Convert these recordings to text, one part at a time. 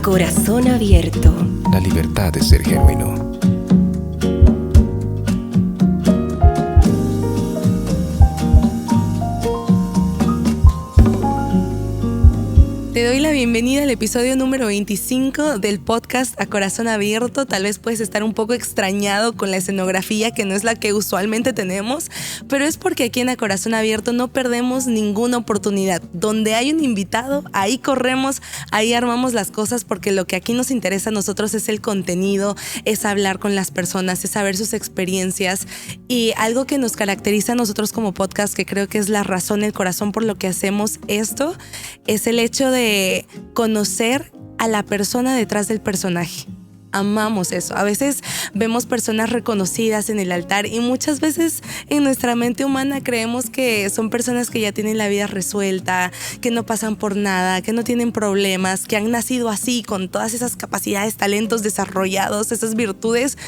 Corazón abierto. La libertad de ser genuino. Te doy la bienvenida al episodio número 25 del podcast A Corazón Abierto. Tal vez puedes estar un poco extrañado con la escenografía, que no es la que usualmente tenemos, pero es porque aquí en A Corazón Abierto no perdemos ninguna oportunidad. Donde hay un invitado, ahí corremos, ahí armamos las cosas, porque lo que aquí nos interesa a nosotros es el contenido, es hablar con las personas, es saber sus experiencias. Y algo que nos caracteriza a nosotros como podcast, que creo que es la razón, el corazón por lo que hacemos esto, es el hecho de conocer a la persona detrás del personaje. Amamos eso. A veces vemos personas reconocidas en el altar y muchas veces en nuestra mente humana creemos que son personas que ya tienen la vida resuelta, que no pasan por nada, que no tienen problemas, que han nacido así, con todas esas capacidades, talentos desarrollados, esas virtudes,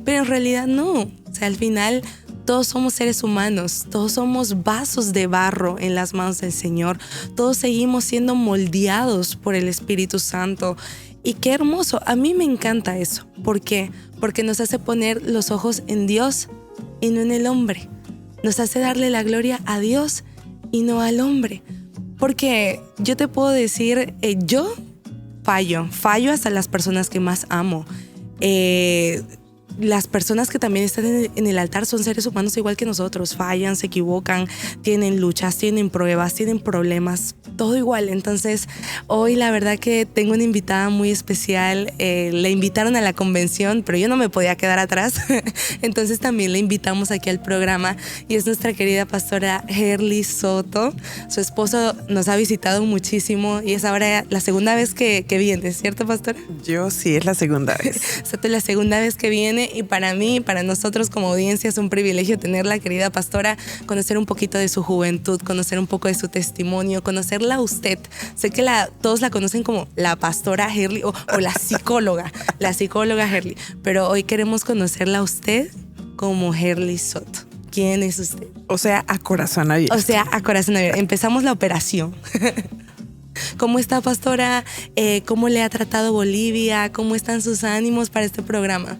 pero en realidad no. O sea, al final todos somos seres humanos, todos somos vasos de barro en las manos del Señor, todos seguimos siendo moldeados por el Espíritu Santo. Y qué hermoso, a mí me encanta eso. ¿Por qué? Porque nos hace poner los ojos en Dios y no en el hombre. Nos hace darle la gloria a Dios y no al hombre. Porque yo te puedo decir, yo fallo hasta las personas que más amo. Las personas que también están en el altar son seres humanos igual que nosotros, fallan, se equivocan, tienen luchas, tienen pruebas, tienen problemas, todo igual. Entonces, hoy la verdad que tengo una invitada muy especial. La invitaron a la convención, pero yo no me podía quedar atrás. Entonces también la invitamos aquí al programa y es nuestra querida pastora Herly Soto. Su esposo nos ha visitado muchísimo y es ahora la segunda vez que viene, ¿cierto, pastora? Yo sí, es la segunda vez. Soto es la segunda vez que viene. Y para mí, para nosotros como audiencia, es un privilegio tenerla, querida pastora, conocer un poquito de su juventud, conocer un poco de su testimonio, conocerla a usted. Sé que todos la conocen como la pastora Herly o la psicóloga Herly, pero hoy queremos conocerla a usted como Herly Soto. ¿Quién es usted? O sea, a corazón abierto. Empezamos la operación. ¿Cómo está, pastora? ¿Cómo le ha tratado Bolivia? ¿Cómo están sus ánimos para este programa?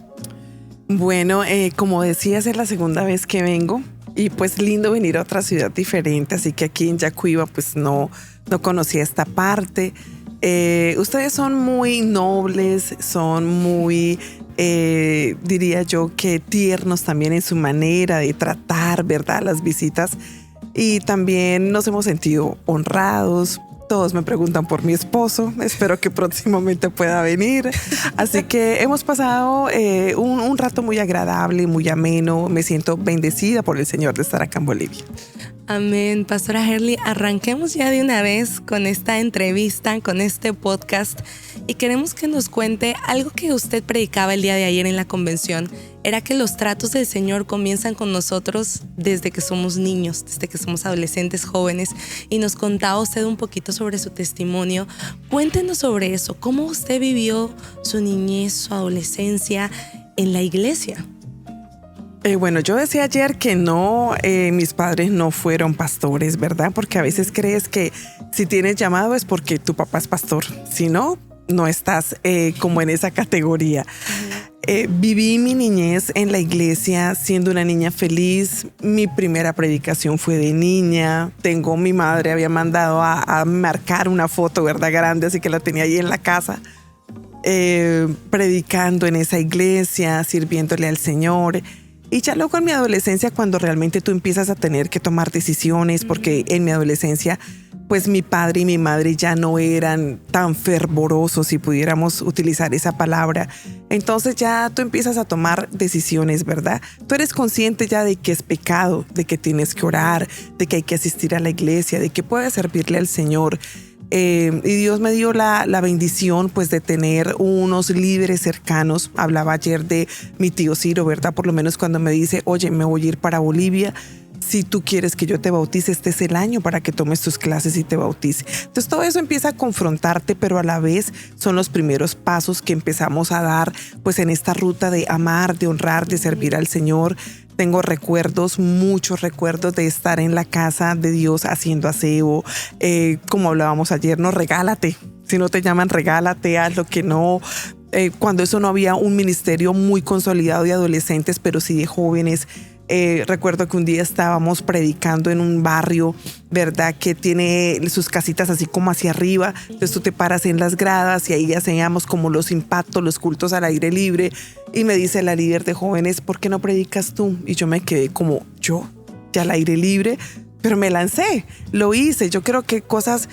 Bueno, como decías, es la segunda vez que vengo y pues lindo venir a otra ciudad diferente, así que aquí en Yacuiba pues no conocía esta parte. Ustedes son muy nobles, son muy, diría yo que tiernos también en su manera de tratar, ¿verdad?, las visitas, y también nos hemos sentido honrados. Todos me preguntan por mi esposo, espero que próximamente pueda venir. Así que hemos pasado un rato muy agradable, muy ameno. Me siento bendecida por el Señor de estar acá en Bolivia. Amén. Pastora Herly, arranquemos ya de una vez con esta entrevista, con este podcast, y queremos que nos cuente algo que usted predicaba el día de ayer en la convención. Era que los tratos del Señor comienzan con nosotros desde que somos niños, desde que somos adolescentes, jóvenes, y nos contaba usted un poquito sobre su testimonio. Cuéntenos sobre eso. ¿Cómo usted vivió su niñez, su adolescencia en la iglesia? Bueno, yo decía ayer que no, mis padres no fueron pastores, ¿verdad? Porque a veces crees que si tienes llamado es porque tu papá es pastor. Si no, no estás como en esa categoría. Viví mi niñez en la iglesia siendo una niña feliz. Mi primera predicación fue de niña. Mi madre había mandado a marcar una foto, ¿verdad?, grande, así que la tenía ahí en la casa. Predicando en esa iglesia, sirviéndole al Señor. Y ya luego en mi adolescencia, cuando realmente tú empiezas a tener que tomar decisiones, porque en mi adolescencia, pues mi padre y mi madre ya no eran tan fervorosos, si pudiéramos utilizar esa palabra. Entonces ya tú empiezas a tomar decisiones, ¿verdad? Tú eres consciente ya de que es pecado, de que tienes que orar, de que hay que asistir a la iglesia, de que puedes servirle al Señor. Y Dios me dio la bendición pues de tener unos líderes cercanos. Hablaba ayer de mi tío Ciro, ¿verdad? Por lo menos cuando me dice, oye, me voy a ir para Bolivia. Si tú quieres que yo te bautice, este es el año para que tomes tus clases y te bautice. Entonces todo eso empieza a confrontarte, pero a la vez son los primeros pasos que empezamos a dar pues en esta ruta de amar, de honrar, de servir al Señor. Tengo recuerdos, muchos recuerdos de estar en la casa de Dios haciendo aseo. Como hablábamos ayer, no, regálate. Si no te llaman, regálate, haz lo que no. Cuando eso no había un ministerio muy consolidado de adolescentes, pero sí de jóvenes. Recuerdo que un día estábamos predicando en un barrio, ¿verdad? Que tiene sus casitas así como hacia arriba. Entonces tú te paras en las gradas y ahí hacíamos como los impactos, los cultos al aire libre. Y me dice la líder de jóvenes, ¿por qué no predicas tú? Y yo me quedé como, ¿yo? ¿Ya al aire libre? Pero me lancé, lo hice. Yo creo que cosas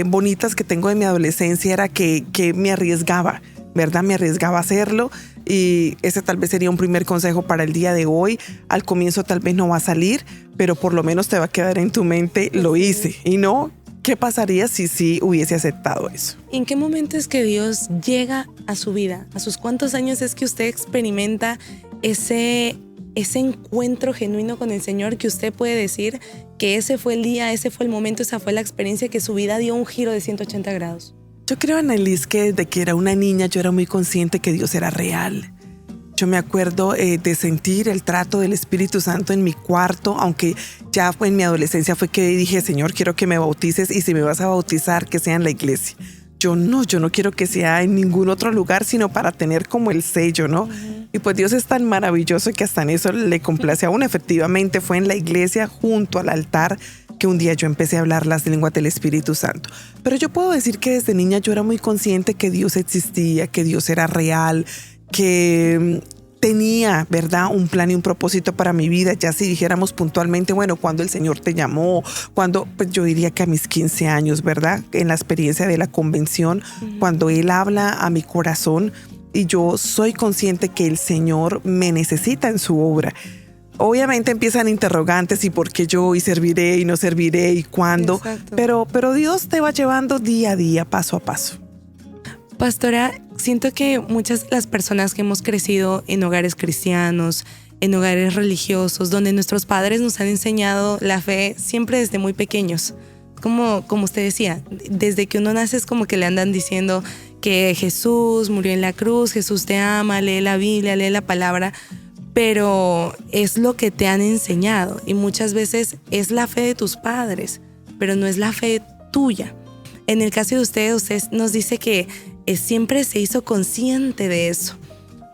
bonitas que tengo de mi adolescencia era que me arriesgaba, ¿verdad? Me arriesgaba a hacerlo. Y ese tal vez sería un primer consejo para el día de hoy. Al comienzo tal vez no va a salir, pero por lo menos te va a quedar en tu mente, lo hice. Y no, ¿qué pasaría si sí hubiese aceptado eso? ¿En qué momento es que Dios llega a su vida? ¿A sus cuántos años es que usted experimenta ese encuentro genuino con el Señor, que usted puede decir que ese fue el día, ese fue el momento, esa fue la experiencia que su vida dio un giro de 180 grados? Yo creo, Annalise, que desde que era una niña yo era muy consciente que Dios era real. Yo me acuerdo de sentir el trato del Espíritu Santo en mi cuarto, aunque ya en mi adolescencia fue que dije, Señor, quiero que me bautices, y si me vas a bautizar, que sea en la iglesia. Yo no quiero que sea en ningún otro lugar, sino para tener como el sello, ¿no? Y pues Dios es tan maravilloso que hasta en eso le complace a uno. Efectivamente fue en la iglesia, junto al altar, que un día yo empecé a hablar las lenguas del Espíritu Santo. Pero yo puedo decir que desde niña yo era muy consciente que Dios existía, que Dios era real, que tenía, ¿verdad?, un plan y un propósito para mi vida. Ya si dijéramos puntualmente, bueno, cuando el Señor te llamó, cuando, pues yo diría que a mis 15 años, ¿verdad?, en la experiencia de la convención, cuando Él habla a mi corazón y yo soy consciente que el Señor me necesita en su obra. Obviamente empiezan interrogantes y por qué yo, y serviré y no serviré y cuándo, pero Dios te va llevando día a día, paso a paso. Pastora, siento que muchas de las personas que hemos crecido en hogares cristianos, en hogares religiosos, donde nuestros padres nos han enseñado la fe siempre desde muy pequeños, como usted decía, desde que uno nace es como que le andan diciendo que Jesús murió en la cruz, Jesús te ama, lee la Biblia, lee la palabra, pero es lo que te han enseñado y muchas veces es la fe de tus padres, pero no es la fe tuya. En el caso de usted nos dice que siempre se hizo consciente de eso,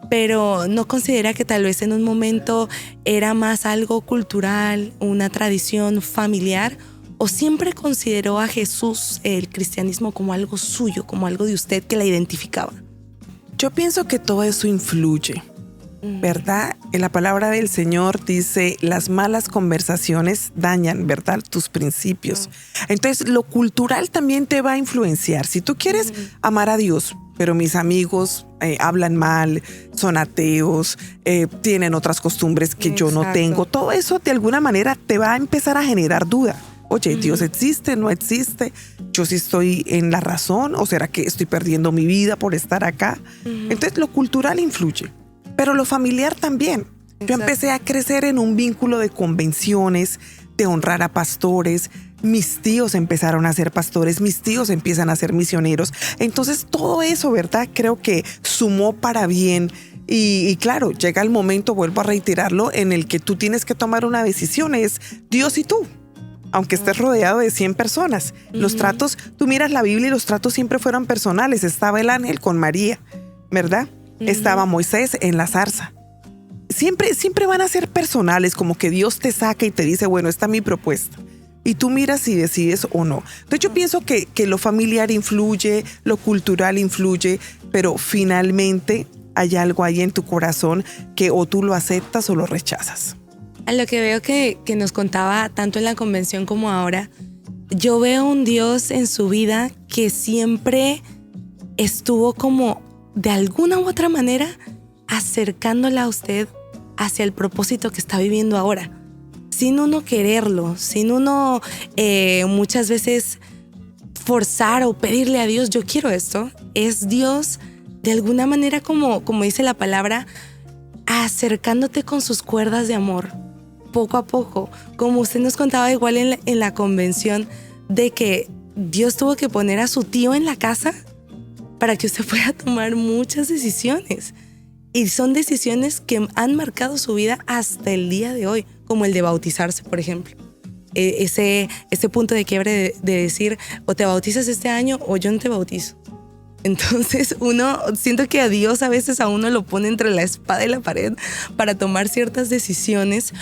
pero no considera que tal vez en un momento era más algo cultural, una tradición familiar, o siempre consideró a Jesús, el cristianismo, como algo suyo, como algo de usted que la identificaba. Yo pienso que todo eso influye, ¿verdad? En la palabra del Señor dice, las malas conversaciones dañan, ¿verdad?, tus principios. Entonces, lo cultural también te va a influenciar. Si tú quieres amar a Dios, pero mis amigos hablan mal, son ateos, tienen otras costumbres que yo no tengo, todo eso de alguna manera te va a empezar a generar duda. Oye, ¿Dios existe? ¿No existe? ¿Yo sí estoy en la razón? ¿O será que estoy perdiendo mi vida por estar acá? Entonces, lo cultural influye. Pero lo familiar también. Yo empecé a crecer en un vínculo de convenciones, de honrar a pastores. Mis tíos empezaron a ser pastores, mis tíos empiezan a ser misioneros. Entonces todo eso, ¿verdad?, creo que sumó para bien. Y claro, llega el momento, vuelvo a reiterarlo, en el que tú tienes que tomar una decisión. Es Dios y tú. Aunque estés rodeado de 100 personas. Los tratos, tú miras la Biblia y los tratos siempre fueron personales. Estaba el ángel con María, ¿verdad? Estaba Moisés en la zarza. Siempre van a ser personales, como que Dios te saca y te dice, bueno, esta es mi propuesta. Y tú miras si decides o no. Entonces yo pienso que lo familiar influye, lo cultural influye, pero finalmente hay algo ahí en tu corazón que o tú lo aceptas o lo rechazas. A lo que veo que nos contaba tanto en la convención como ahora, yo veo un Dios en su vida que siempre estuvo como de alguna u otra manera acercándola a usted hacia el propósito que está viviendo ahora, sin uno quererlo, sin uno muchas veces forzar o pedirle a Dios, yo quiero esto. Es Dios de alguna manera, como dice la palabra, acercándote con sus cuerdas de amor, poco a poco, como usted nos contaba igual en la convención, de que Dios tuvo que poner a su tío en la casa para que usted pueda tomar muchas decisiones. Y son decisiones que han marcado su vida hasta el día de hoy, como el de bautizarse, por ejemplo. Ese punto de quiebre de decir, o te bautizas este año o yo no te bautizo. Entonces siento que a Dios a veces a uno lo pone entre la espada y la pared para tomar ciertas decisiones.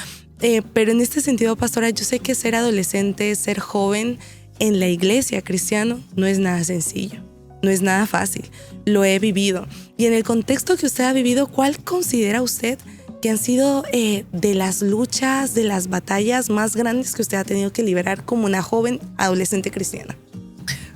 Pero en este sentido, pastora, yo sé que ser adolescente, ser joven en la iglesia cristiana no es nada sencillo, no es nada fácil. Lo he vivido. Y en el contexto que usted ha vivido, ¿cuál considera usted que han sido de las luchas, de las batallas más grandes que usted ha tenido que liberar como una joven adolescente cristiana?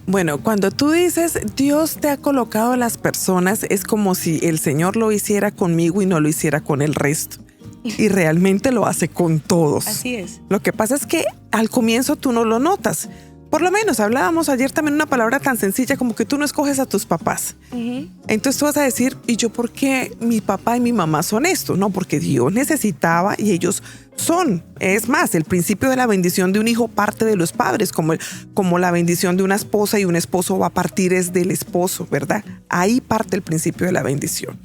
Bueno, cuando tú dices Dios te ha colocado a las personas, es como si el Señor lo hiciera conmigo y no lo hiciera con el resto. Y realmente lo hace con todos. Así es. Lo que pasa es que al comienzo tú no lo notas. Por lo menos hablábamos ayer también una palabra tan sencilla como que tú no escoges a tus papás. Uh-huh. Entonces tú vas a decir, ¿y yo por qué mi papá y mi mamá son esto? No, porque Dios necesitaba y ellos son. Es más, el principio de la bendición de un hijo parte de los padres, como la bendición de una esposa y un esposo va a partir es del esposo, ¿verdad? Ahí parte el principio de la bendición.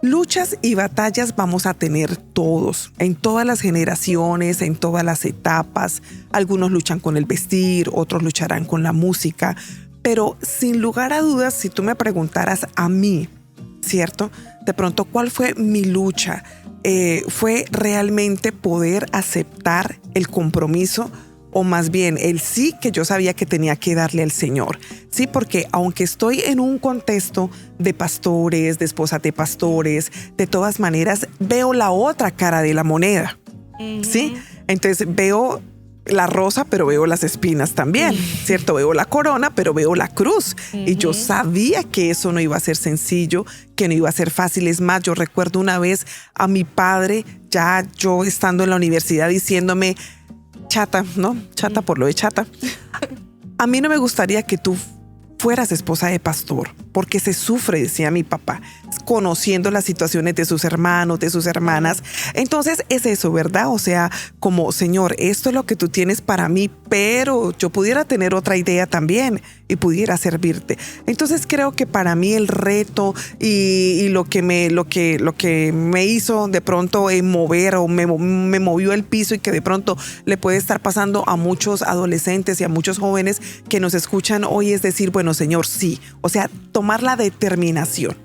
Luchas y batallas vamos a tener todos, en todas las generaciones, en todas las etapas. Algunos luchan con el vestir, otros lucharán con la música, pero sin lugar a dudas, si tú me preguntaras a mí, ¿cierto? De pronto, ¿cuál fue mi lucha? Fue realmente poder aceptar el compromiso, o más bien el sí que yo sabía que tenía que darle al Señor. Sí, porque aunque estoy en un contexto de pastores, de esposas de pastores, de todas maneras veo la otra cara de la moneda. Uh-huh. Sí, entonces veo la rosa, pero veo las espinas también, ¿cierto? Veo la corona, pero veo la cruz. Uh-huh. Y yo sabía que eso no iba a ser sencillo, que no iba a ser fácil. Es más, yo recuerdo una vez a mi padre, ya yo estando en la universidad, diciéndome, chata, ¿no? Chata por lo de chata. A mí no me gustaría que tú fueras esposa de pastor, porque se sufre, decía mi papá, conociendo las situaciones de sus hermanos, de sus hermanas. Entonces es eso, ¿verdad? O sea, como, Señor, esto es lo que tú tienes para mí, pero yo pudiera tener otra idea también y pudiera servirte. Entonces creo que para mí el reto y lo que me hizo de pronto mover o me movió el piso y que de pronto le puede estar pasando a muchos adolescentes y a muchos jóvenes que nos escuchan hoy es decir, bueno, Señor, sí. O sea, tomar la determinación.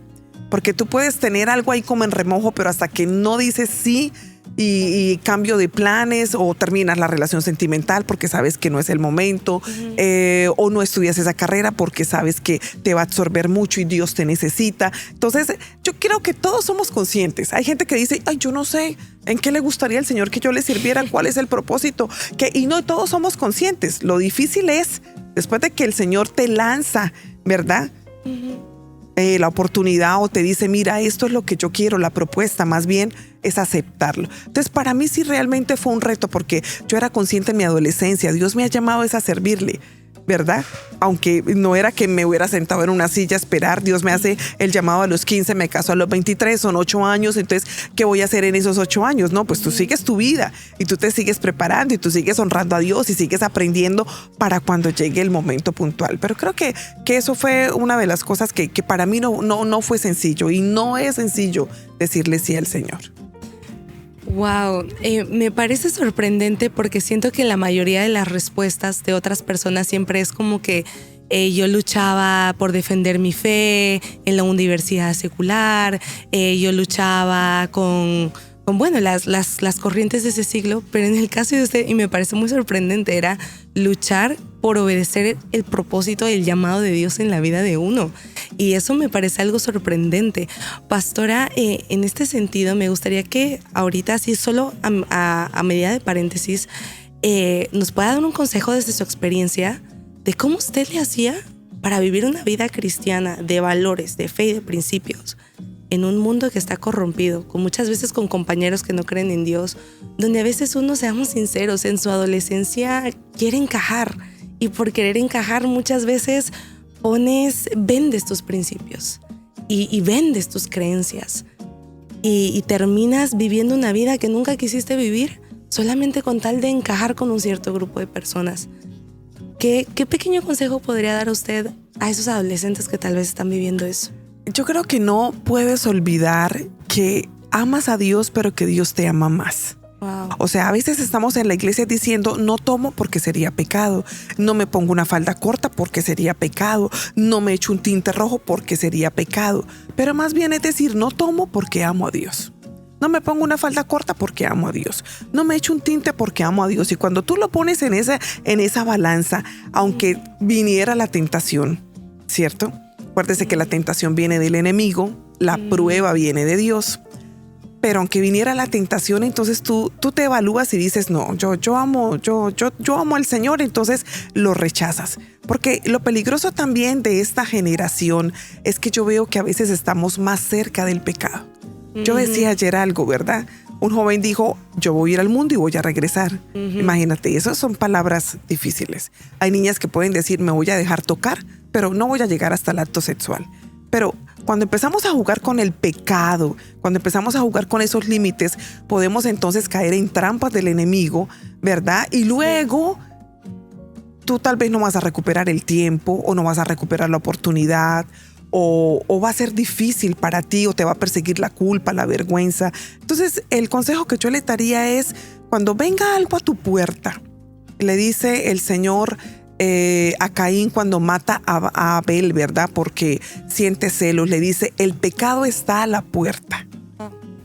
Porque tú puedes tener algo ahí como en remojo, pero hasta que no dices sí y cambio de planes o terminas la relación sentimental porque sabes que no es el momento, uh-huh. O no estudias esa carrera porque sabes que te va a absorber mucho y Dios te necesita. Entonces, yo creo que todos somos conscientes. Hay gente que dice, ay, yo no sé en qué le gustaría al Señor que yo le sirviera, cuál es el propósito. Y no todos somos conscientes. Lo difícil es, después de que el Señor te lanza, ¿verdad? Uh-huh. La oportunidad o te dice, mira, esto es lo que yo quiero, la propuesta más bien es aceptarlo. Entonces para mí sí realmente fue un reto porque yo era consciente en mi adolescencia, Dios me ha llamado es a servirle, ¿verdad? Aunque no era que me hubiera sentado en una silla a esperar, Dios me hace el llamado a los 15, me caso a los 23, son 8 años, entonces, ¿qué voy a hacer en esos 8 años? No, pues tú sigues tu vida y tú te sigues preparando y tú sigues honrando a Dios y sigues aprendiendo para cuando llegue el momento puntual. Pero creo que eso fue una de las cosas que para mí no fue sencillo y no es sencillo decirle sí al Señor. Wow, me parece sorprendente porque siento que la mayoría de las respuestas de otras personas siempre es como que yo luchaba por defender mi fe en la universidad secular, yo luchaba con bueno, las corrientes de ese siglo, pero en el caso de usted, y me parece muy sorprendente, era luchar por obedecer el propósito y el llamado de Dios en la vida de uno. Y eso me parece algo sorprendente. Pastora, en este sentido, me gustaría que ahorita, así solo a medida de paréntesis, nos pueda dar un consejo desde su experiencia de cómo usted le hacía para vivir una vida cristiana de valores, de fe y de principios, en un mundo que está corrompido, muchas veces con compañeros que no creen en Dios, donde a veces uno, seamos sinceros, en su adolescencia quiere encajar y por querer encajar muchas veces vendes tus principios y vendes tus creencias y terminas viviendo una vida que nunca quisiste vivir solamente con tal de encajar con un cierto grupo de personas. ¿Qué pequeño consejo podría dar usted a esos adolescentes que tal vez están viviendo eso? Yo creo que no puedes olvidar que amas a Dios, pero que Dios te ama más. Wow. O sea, a veces estamos en la iglesia diciendo, no tomo porque sería pecado, no me pongo una falda corta porque sería pecado, no me echo un tinte rojo porque sería pecado. Pero más bien es decir, no tomo porque amo a Dios. No me pongo una falda corta porque amo a Dios. No me echo un tinte porque amo a Dios. Y cuando tú lo pones en esa balanza, aunque viniera la tentación, ¿cierto? Acuérdese que la tentación viene del enemigo, la prueba viene de Dios. Pero aunque viniera la tentación, entonces tú te evalúas y dices, no, yo amo al Señor, entonces lo rechazas. Porque lo peligroso también de esta generación es que yo veo que a veces estamos más cerca del pecado. Yo decía ayer algo, ¿verdad? Un joven dijo, yo voy a ir al mundo y voy a regresar. Imagínate, esas son palabras difíciles. Hay niñas que pueden decir, me voy a dejar tocar, pero no voy a llegar hasta el acto sexual. Pero cuando empezamos a jugar con el pecado, cuando empezamos a jugar con esos límites, podemos entonces caer en trampas del enemigo, ¿verdad? Y luego tú tal vez no vas a recuperar el tiempo o no vas a recuperar la oportunidad o va a ser difícil para ti o te va a perseguir la culpa, la vergüenza. Entonces, el consejo que yo le daría es, cuando venga algo a tu puerta, le dice el Señor a Caín cuando mata a Abel, ¿verdad? Porque siente celos, le dice, el pecado está a la puerta.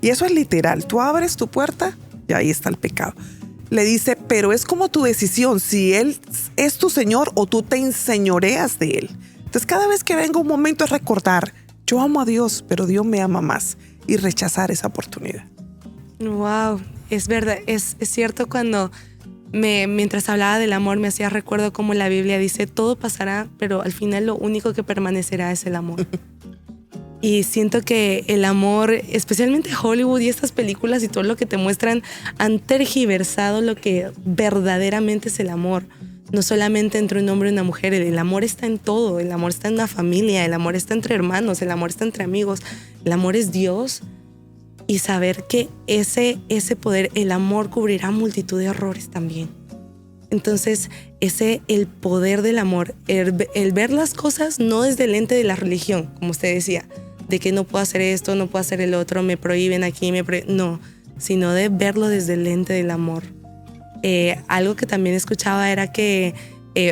Y eso es literal, tú abres tu puerta y ahí está el pecado. Le dice, pero es como tu decisión, si Él es tu Señor o tú te enseñoreas de Él. Entonces cada vez que venga un momento es recordar, yo amo a Dios, pero Dios me ama más, y rechazar esa oportunidad. Wow, es verdad, es cierto. Cuando mientras hablaba del amor me hacía recuerdo como la Biblia dice, todo pasará, pero al final lo único que permanecerá es el amor. Y siento que el amor, especialmente Hollywood y estas películas y todo lo que te muestran, han tergiversado lo que verdaderamente es el amor. No solamente entre un hombre y una mujer, el amor está en todo, el amor está en una familia, el amor está entre hermanos, el amor está entre amigos, el amor es Dios. Y saber que ese poder, el amor cubrirá multitud de errores también. Entonces, el poder del amor, el ver las cosas no desde el lente de la religión, como usted decía, de que no puedo hacer esto, no puedo hacer el otro, me prohíben aquí, no, sino de verlo desde el lente del amor. Algo que también escuchaba era que,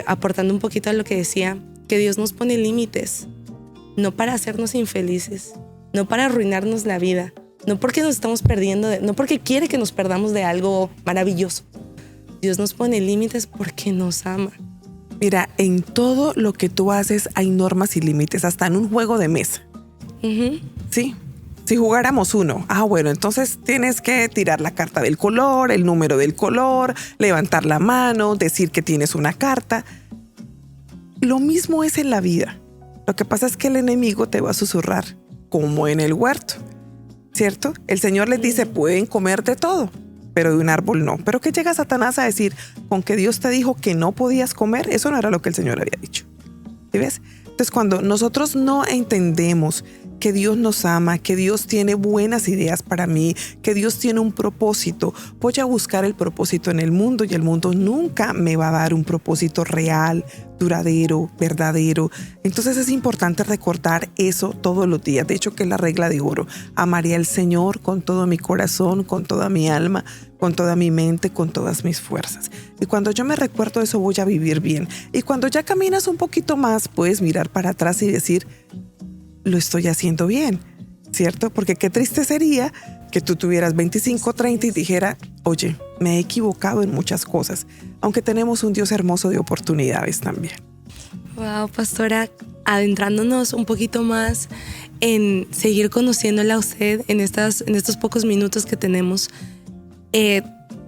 aportando un poquito a lo que decía, que Dios nos pone límites, no para hacernos infelices, no para arruinarnos la vida, no porque nos estamos perdiendo, no porque quiere que nos perdamos de algo maravilloso. Dios nos pone límites porque nos ama. Mira, en todo lo que tú haces hay normas y límites, hasta en un juego de mesa. Sí. Si jugáramos uno, bueno, entonces tienes que tirar la carta del color, el número del color, levantar la mano, decir que tienes una carta. Lo mismo es en la vida. Lo que pasa es que el enemigo te va a susurrar, como en el huerto, ¿cierto? El Señor les dice, pueden comer de todo, pero de un árbol no. Pero ¿qué llega Satanás a decir? Con que Dios te dijo que no podías comer, eso no era lo que el Señor había dicho. ¿Sí ves? Entonces, cuando nosotros no entendemos que Dios nos ama, que Dios tiene buenas ideas para mí, que Dios tiene un propósito, voy a buscar el propósito en el mundo y el mundo nunca me va a dar un propósito real, duradero, verdadero. Entonces es importante recordar eso todos los días. De hecho, que es la regla de oro. Amaré al Señor con todo mi corazón, con toda mi alma, con toda mi mente, con todas mis fuerzas. Y cuando yo me recuerdo eso, voy a vivir bien. Y cuando ya caminas un poquito más, puedes mirar para atrás y decir, lo estoy haciendo bien, ¿cierto? Porque qué triste sería que tú tuvieras 25, 30 y dijera, oye, me he equivocado en muchas cosas, aunque tenemos un Dios hermoso de oportunidades también. Wow, pastora, adentrándonos un poquito más en seguir conociéndola a usted en estos pocos minutos que tenemos,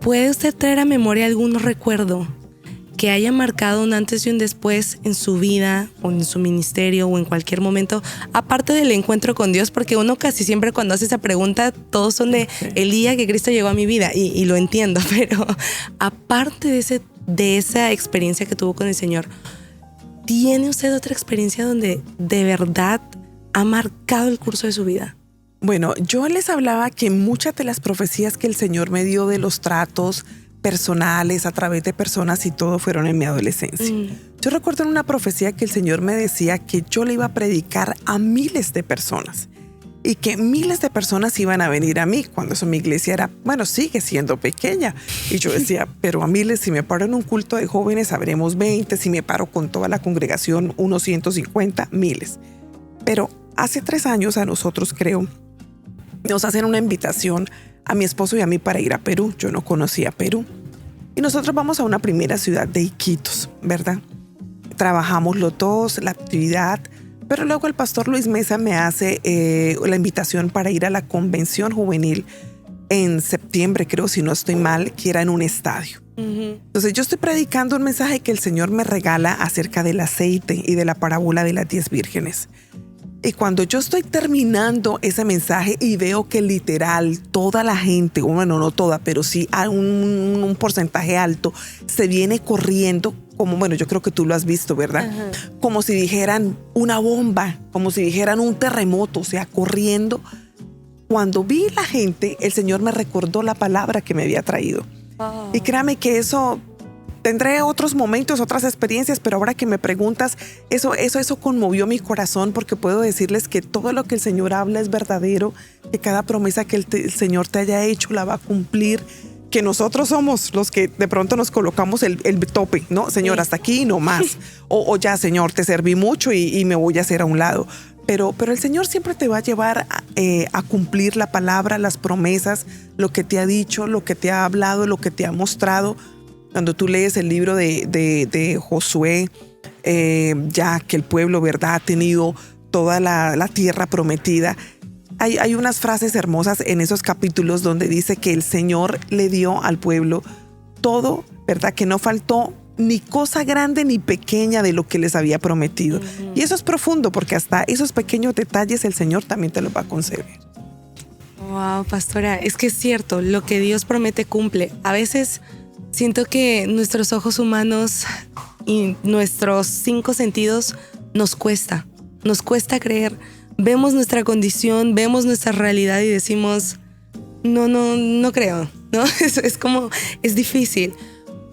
¿puede usted traer a memoria algún recuerdo que haya marcado un antes y un después en su vida o en su ministerio o en cualquier momento, aparte del encuentro con Dios? Porque uno casi siempre cuando hace esa pregunta, todos son de el día que Cristo llegó a mi vida, y lo entiendo, pero aparte de esa experiencia que tuvo con el Señor, ¿tiene usted otra experiencia donde de verdad ha marcado el curso de su vida? Bueno, yo les hablaba que muchas de las profecías que el Señor me dio de los tratos personales a través de personas y todo fueron en mi adolescencia. Yo recuerdo en una profecía que el Señor me decía que yo le iba a predicar a miles de personas y que miles de personas iban a venir a mí, cuando eso mi iglesia era, bueno, sigue siendo pequeña. Y yo decía, pero a miles, si me paro en un culto de jóvenes, habremos 20, si me paro con toda la congregación, unos 150, miles. Pero hace 3 años a nosotros, creo, nos hacen una invitación a mi esposo y a mí para ir a Perú. Yo no conocía Perú. Y nosotros vamos a una primera ciudad de Iquitos, ¿verdad? Trabajamos los dos, la actividad, pero luego el pastor Luis Mesa me hace la invitación para ir a la convención juvenil en septiembre, creo, si no estoy mal, que era en un estadio. Entonces yo estoy predicando un mensaje que el Señor me regala acerca del aceite y de la parábola de las 10 vírgenes. Y cuando yo estoy terminando ese mensaje y veo que literal toda la gente, bueno, no toda, pero sí a un porcentaje alto, se viene corriendo, como, bueno, yo creo que tú lo has visto, ¿verdad? Ajá. Como si dijeran una bomba, como si dijeran un terremoto, o sea, corriendo. Cuando vi la gente, el Señor me recordó la palabra que me había traído. Oh. Y créame que eso... Tendré otros momentos, otras experiencias, pero ahora que me preguntas, eso conmovió mi corazón, porque puedo decirles que todo lo que el Señor habla es verdadero, que cada promesa que el Señor te haya hecho la va a cumplir, que nosotros somos los que de pronto nos colocamos el tope, ¿no? Señor, hasta aquí no más. O ya, Señor, te serví mucho y me voy a hacer a un lado. Pero el Señor siempre te va a llevar a cumplir la palabra, las promesas, lo que te ha dicho, lo que te ha hablado, lo que te ha mostrado. Cuando tú lees el libro de Josué, ya que el pueblo, ¿verdad?, ha tenido toda la tierra prometida, hay unas frases hermosas en esos capítulos donde dice que el Señor le dio al pueblo todo, ¿verdad?, que no faltó ni cosa grande ni pequeña de lo que les había prometido. Y eso es profundo, porque hasta esos pequeños detalles el Señor también te los va a conceder. Wow, pastora, es que es cierto, lo que Dios promete cumple. A veces siento que nuestros ojos humanos y nuestros 5 sentidos nos cuesta creer. Vemos nuestra condición, vemos nuestra realidad y decimos, no creo, ¿no? Es difícil.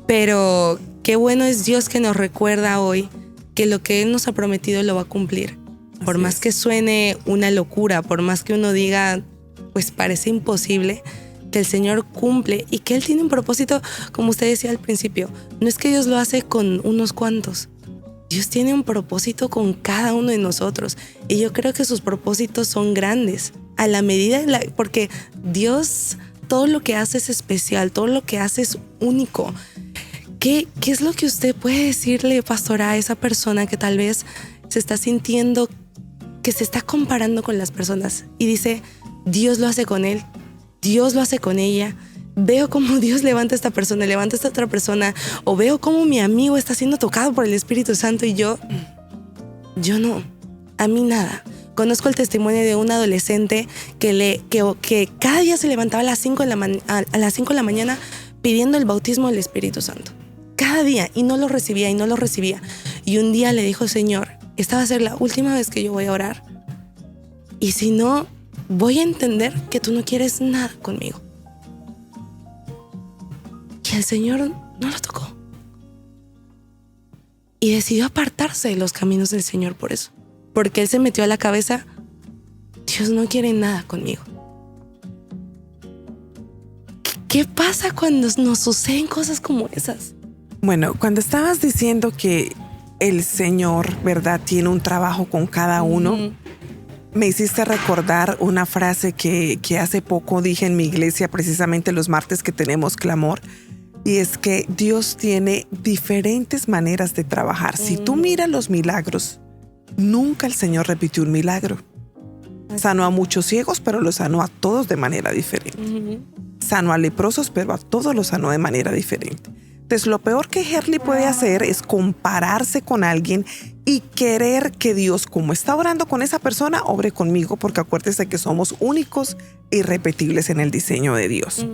Pero qué bueno es Dios que nos recuerda hoy que lo que Él nos ha prometido lo va a cumplir. Por más que suene una locura, por más que uno diga, pues parece imposible, que el Señor cumple y que Él tiene un propósito, como usted decía al principio. No es que Dios lo hace con unos cuantos. Dios tiene un propósito con cada uno de nosotros. Y yo creo que sus propósitos son grandes. A la medida, porque Dios, todo lo que hace es especial, todo lo que hace es único. ¿Qué es lo que usted puede decirle, pastora, a esa persona que tal vez se está sintiendo que se está comparando con las personas y dice, Dios lo hace con él, Dios lo hace con ella? Veo cómo Dios levanta a esta persona, levanta a esta otra persona, o veo cómo mi amigo está siendo tocado por el Espíritu Santo y yo no, a mí nada. Conozco el testimonio de un adolescente que cada día se levantaba a las 5 de la mañana pidiendo el bautismo del Espíritu Santo. Cada día, y no lo recibía. Y un día le dijo, Señor, esta va a ser la última vez que yo voy a orar. Y si no, voy a entender que tú no quieres nada conmigo. Y el Señor no lo tocó. Y decidió apartarse de los caminos del Señor por eso. Porque él se metió a la cabeza, Dios no quiere nada conmigo. ¿Qué pasa cuando nos suceden cosas como esas? Bueno, cuando estabas diciendo que el Señor, ¿verdad?, tiene un trabajo con cada uno, me hiciste recordar una frase que hace poco dije en mi iglesia, precisamente los martes que tenemos clamor, y es que Dios tiene diferentes maneras de trabajar. Si tú miras los milagros, nunca el Señor repitió un milagro. Sanó a muchos ciegos, pero los sanó a todos de manera diferente. Sanó a leprosos, pero a todos los sanó de manera diferente. Entonces, lo peor que Herli puede hacer es compararse con alguien y querer que Dios, como está orando con esa persona, obre conmigo, porque acuérdese que somos únicos e irrepetibles en el diseño de Dios.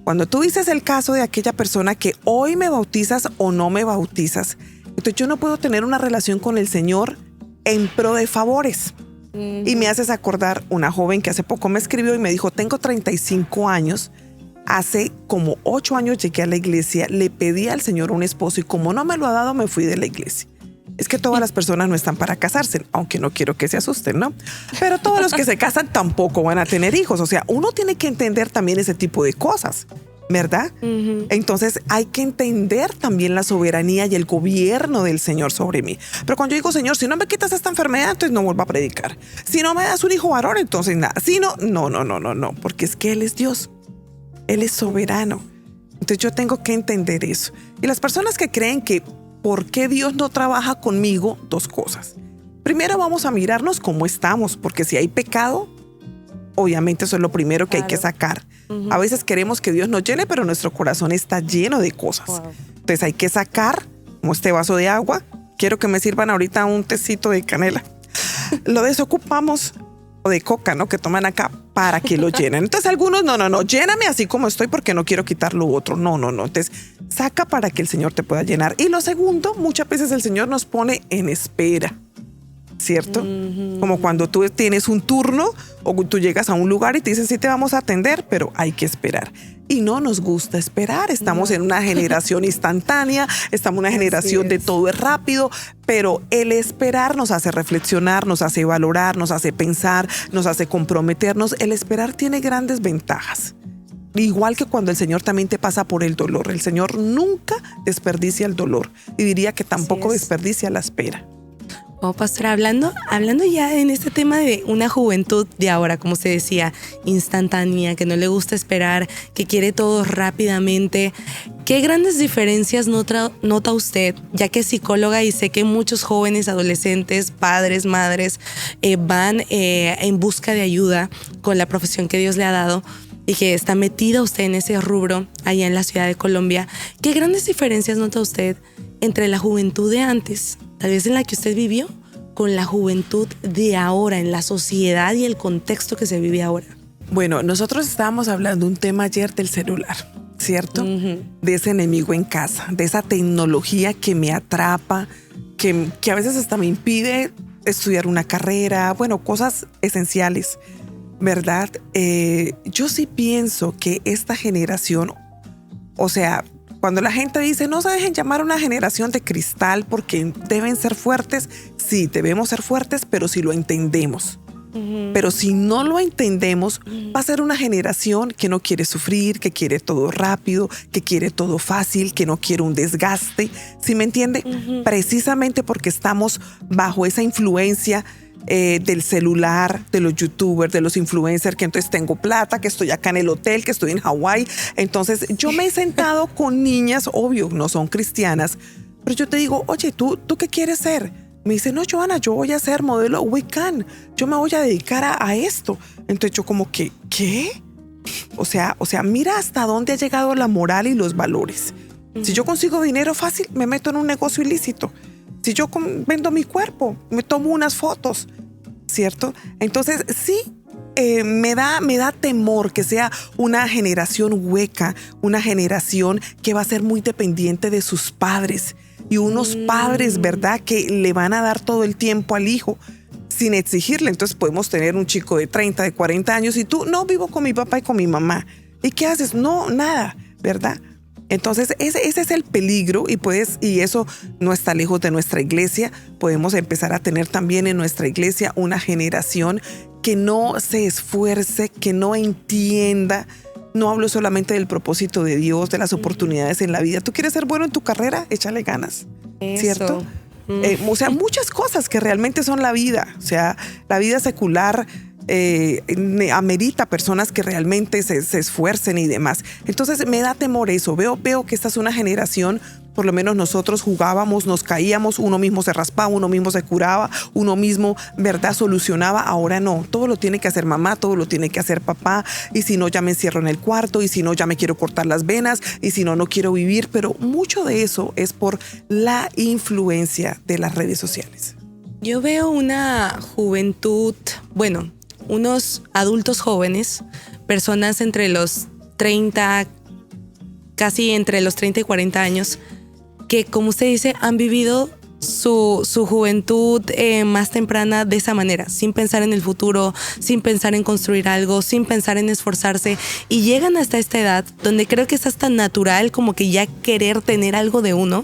Cuando tú dices el caso de aquella persona que hoy me bautizas o no me bautizas, entonces yo no puedo tener una relación con el Señor en pro de favores. Y me haces acordar una joven que hace poco me escribió y me dijo, tengo 35 años, hace como 8 años llegué a la iglesia, le pedí al Señor un esposo y como no me lo ha dado, me fui de la iglesia. Es que todas las personas no están para casarse, aunque no quiero que se asusten, ¿no? Pero todos los que se casan tampoco van a tener hijos. O sea, uno tiene que entender también ese tipo de cosas, ¿verdad? Entonces hay que entender también la soberanía y el gobierno del Señor sobre mí. Pero cuando yo digo, Señor, si no me quitas esta enfermedad, entonces no vuelvo a predicar. Si no me das un hijo varón, entonces nada. Si no, no, porque es que Él es Dios. Él es soberano. Entonces yo tengo que entender eso. Y las personas que creen que ¿por qué Dios no trabaja conmigo? Dos cosas. Primero vamos a mirarnos cómo estamos, porque si hay pecado, obviamente eso es lo primero que hay que sacar. A veces queremos que Dios nos llene, pero nuestro corazón está lleno de cosas. Entonces hay que sacar, como este vaso de agua. Quiero que me sirvan ahorita un tecito de canela. Lo desocupamos, o de coca, ¿no? Que toman acá para que lo llenen. Entonces algunos, no, lléname así como estoy porque no quiero quitar lo otro. No. Entonces saca para que el Señor te pueda llenar. Y lo segundo, muchas veces el Señor nos pone en espera, ¿cierto? Como cuando tú tienes un turno o tú llegas a un lugar y te dicen, sí te vamos a atender, pero hay que esperar. Y no nos gusta esperar. Estamos en una generación instantánea, estamos en una generación de todo es rápido, pero el esperar nos hace reflexionar, nos hace valorar, nos hace pensar, nos hace comprometernos. El esperar tiene grandes ventajas. Igual que cuando el Señor también te pasa por el dolor. El Señor nunca desperdicia el dolor y diría que tampoco desperdicia la espera. Oh, pastora, hablando ya en este tema de una juventud de ahora, como se decía, instantánea, que no le gusta esperar, que quiere todo rápidamente, ¿qué grandes diferencias nota usted, ya que es psicóloga y sé que muchos jóvenes, adolescentes, padres, madres van en busca de ayuda con la profesión que Dios le ha dado y que está metida usted en ese rubro allá en la ciudad de Colombia? ¿Qué grandes diferencias nota usted entre la juventud de antes, tal vez en la que usted vivió, con la juventud de ahora, en la sociedad y el contexto que se vive ahora? Bueno, nosotros estábamos hablando un tema ayer del celular, ¿cierto? De ese enemigo en casa, de esa tecnología que me atrapa, que a veces hasta me impide estudiar una carrera, bueno, cosas esenciales, ¿verdad? Yo sí pienso que esta generación, o sea, cuando la gente dice no se dejen llamar una generación de cristal porque deben ser fuertes, sí, debemos ser fuertes, pero si lo entendemos. Pero si no lo entendemos, va a ser una generación que no quiere sufrir, que quiere todo rápido, que quiere todo fácil, que no quiere un desgaste. ¿Sí me entiende? Precisamente porque estamos bajo esa influencia del celular, de los youtubers, de los influencers, que entonces tengo plata, que estoy acá en el hotel, que estoy en Hawái. Entonces yo me he sentado con niñas, obvio, no son cristianas, pero yo te digo, oye, ¿tú qué quieres ser? Me dice, no, Johanna, yo voy a ser modelo Wiccan, yo me voy a dedicar a esto. Entonces yo como que, ¿qué? O sea, mira hasta dónde ha llegado la moral y los valores. Si yo consigo dinero fácil, me meto en un negocio ilícito. Si yo vendo mi cuerpo, me tomo unas fotos, ¿cierto? Entonces sí, me da temor que sea una generación hueca, una generación que va a ser muy dependiente de sus padres y unos padres, ¿verdad?, que le van a dar todo el tiempo al hijo sin exigirle. Entonces podemos tener un chico de 30, de 40 años y tú, no, vivo con mi papá y con mi mamá. ¿Y qué haces? No, nada, ¿verdad? Entonces ese es el peligro y eso no está lejos de nuestra iglesia. Podemos empezar a tener también en nuestra iglesia una generación que no se esfuerce, que no entienda. No hablo solamente del propósito de Dios, de las oportunidades en la vida. ¿Tú quieres ser bueno en tu carrera? Échale ganas, ¿cierto? O sea, muchas cosas que realmente son la vida. O sea, la vida secular amerita personas que realmente se esfuercen y demás. Entonces me da temor eso. Veo que esta es una generación, por lo menos nosotros jugábamos, nos caíamos, uno mismo se raspaba, uno mismo se curaba, uno mismo, ¿verdad?, solucionaba. Ahora no, todo lo tiene que hacer mamá, todo lo tiene que hacer papá, y si no ya me encierro en el cuarto, y si no ya me quiero cortar las venas, y si no, no quiero vivir. Pero mucho de eso es por la influencia de las redes sociales. Yo veo una juventud, bueno, unos adultos jóvenes, personas entre los 30, casi entre los 30 y 40 años, que, como usted dice, han vivido su juventud más temprana de esa manera, sin pensar en el futuro, sin pensar en construir algo, sin pensar en esforzarse, y llegan hasta esta edad donde creo que es hasta natural como que ya querer tener algo de uno,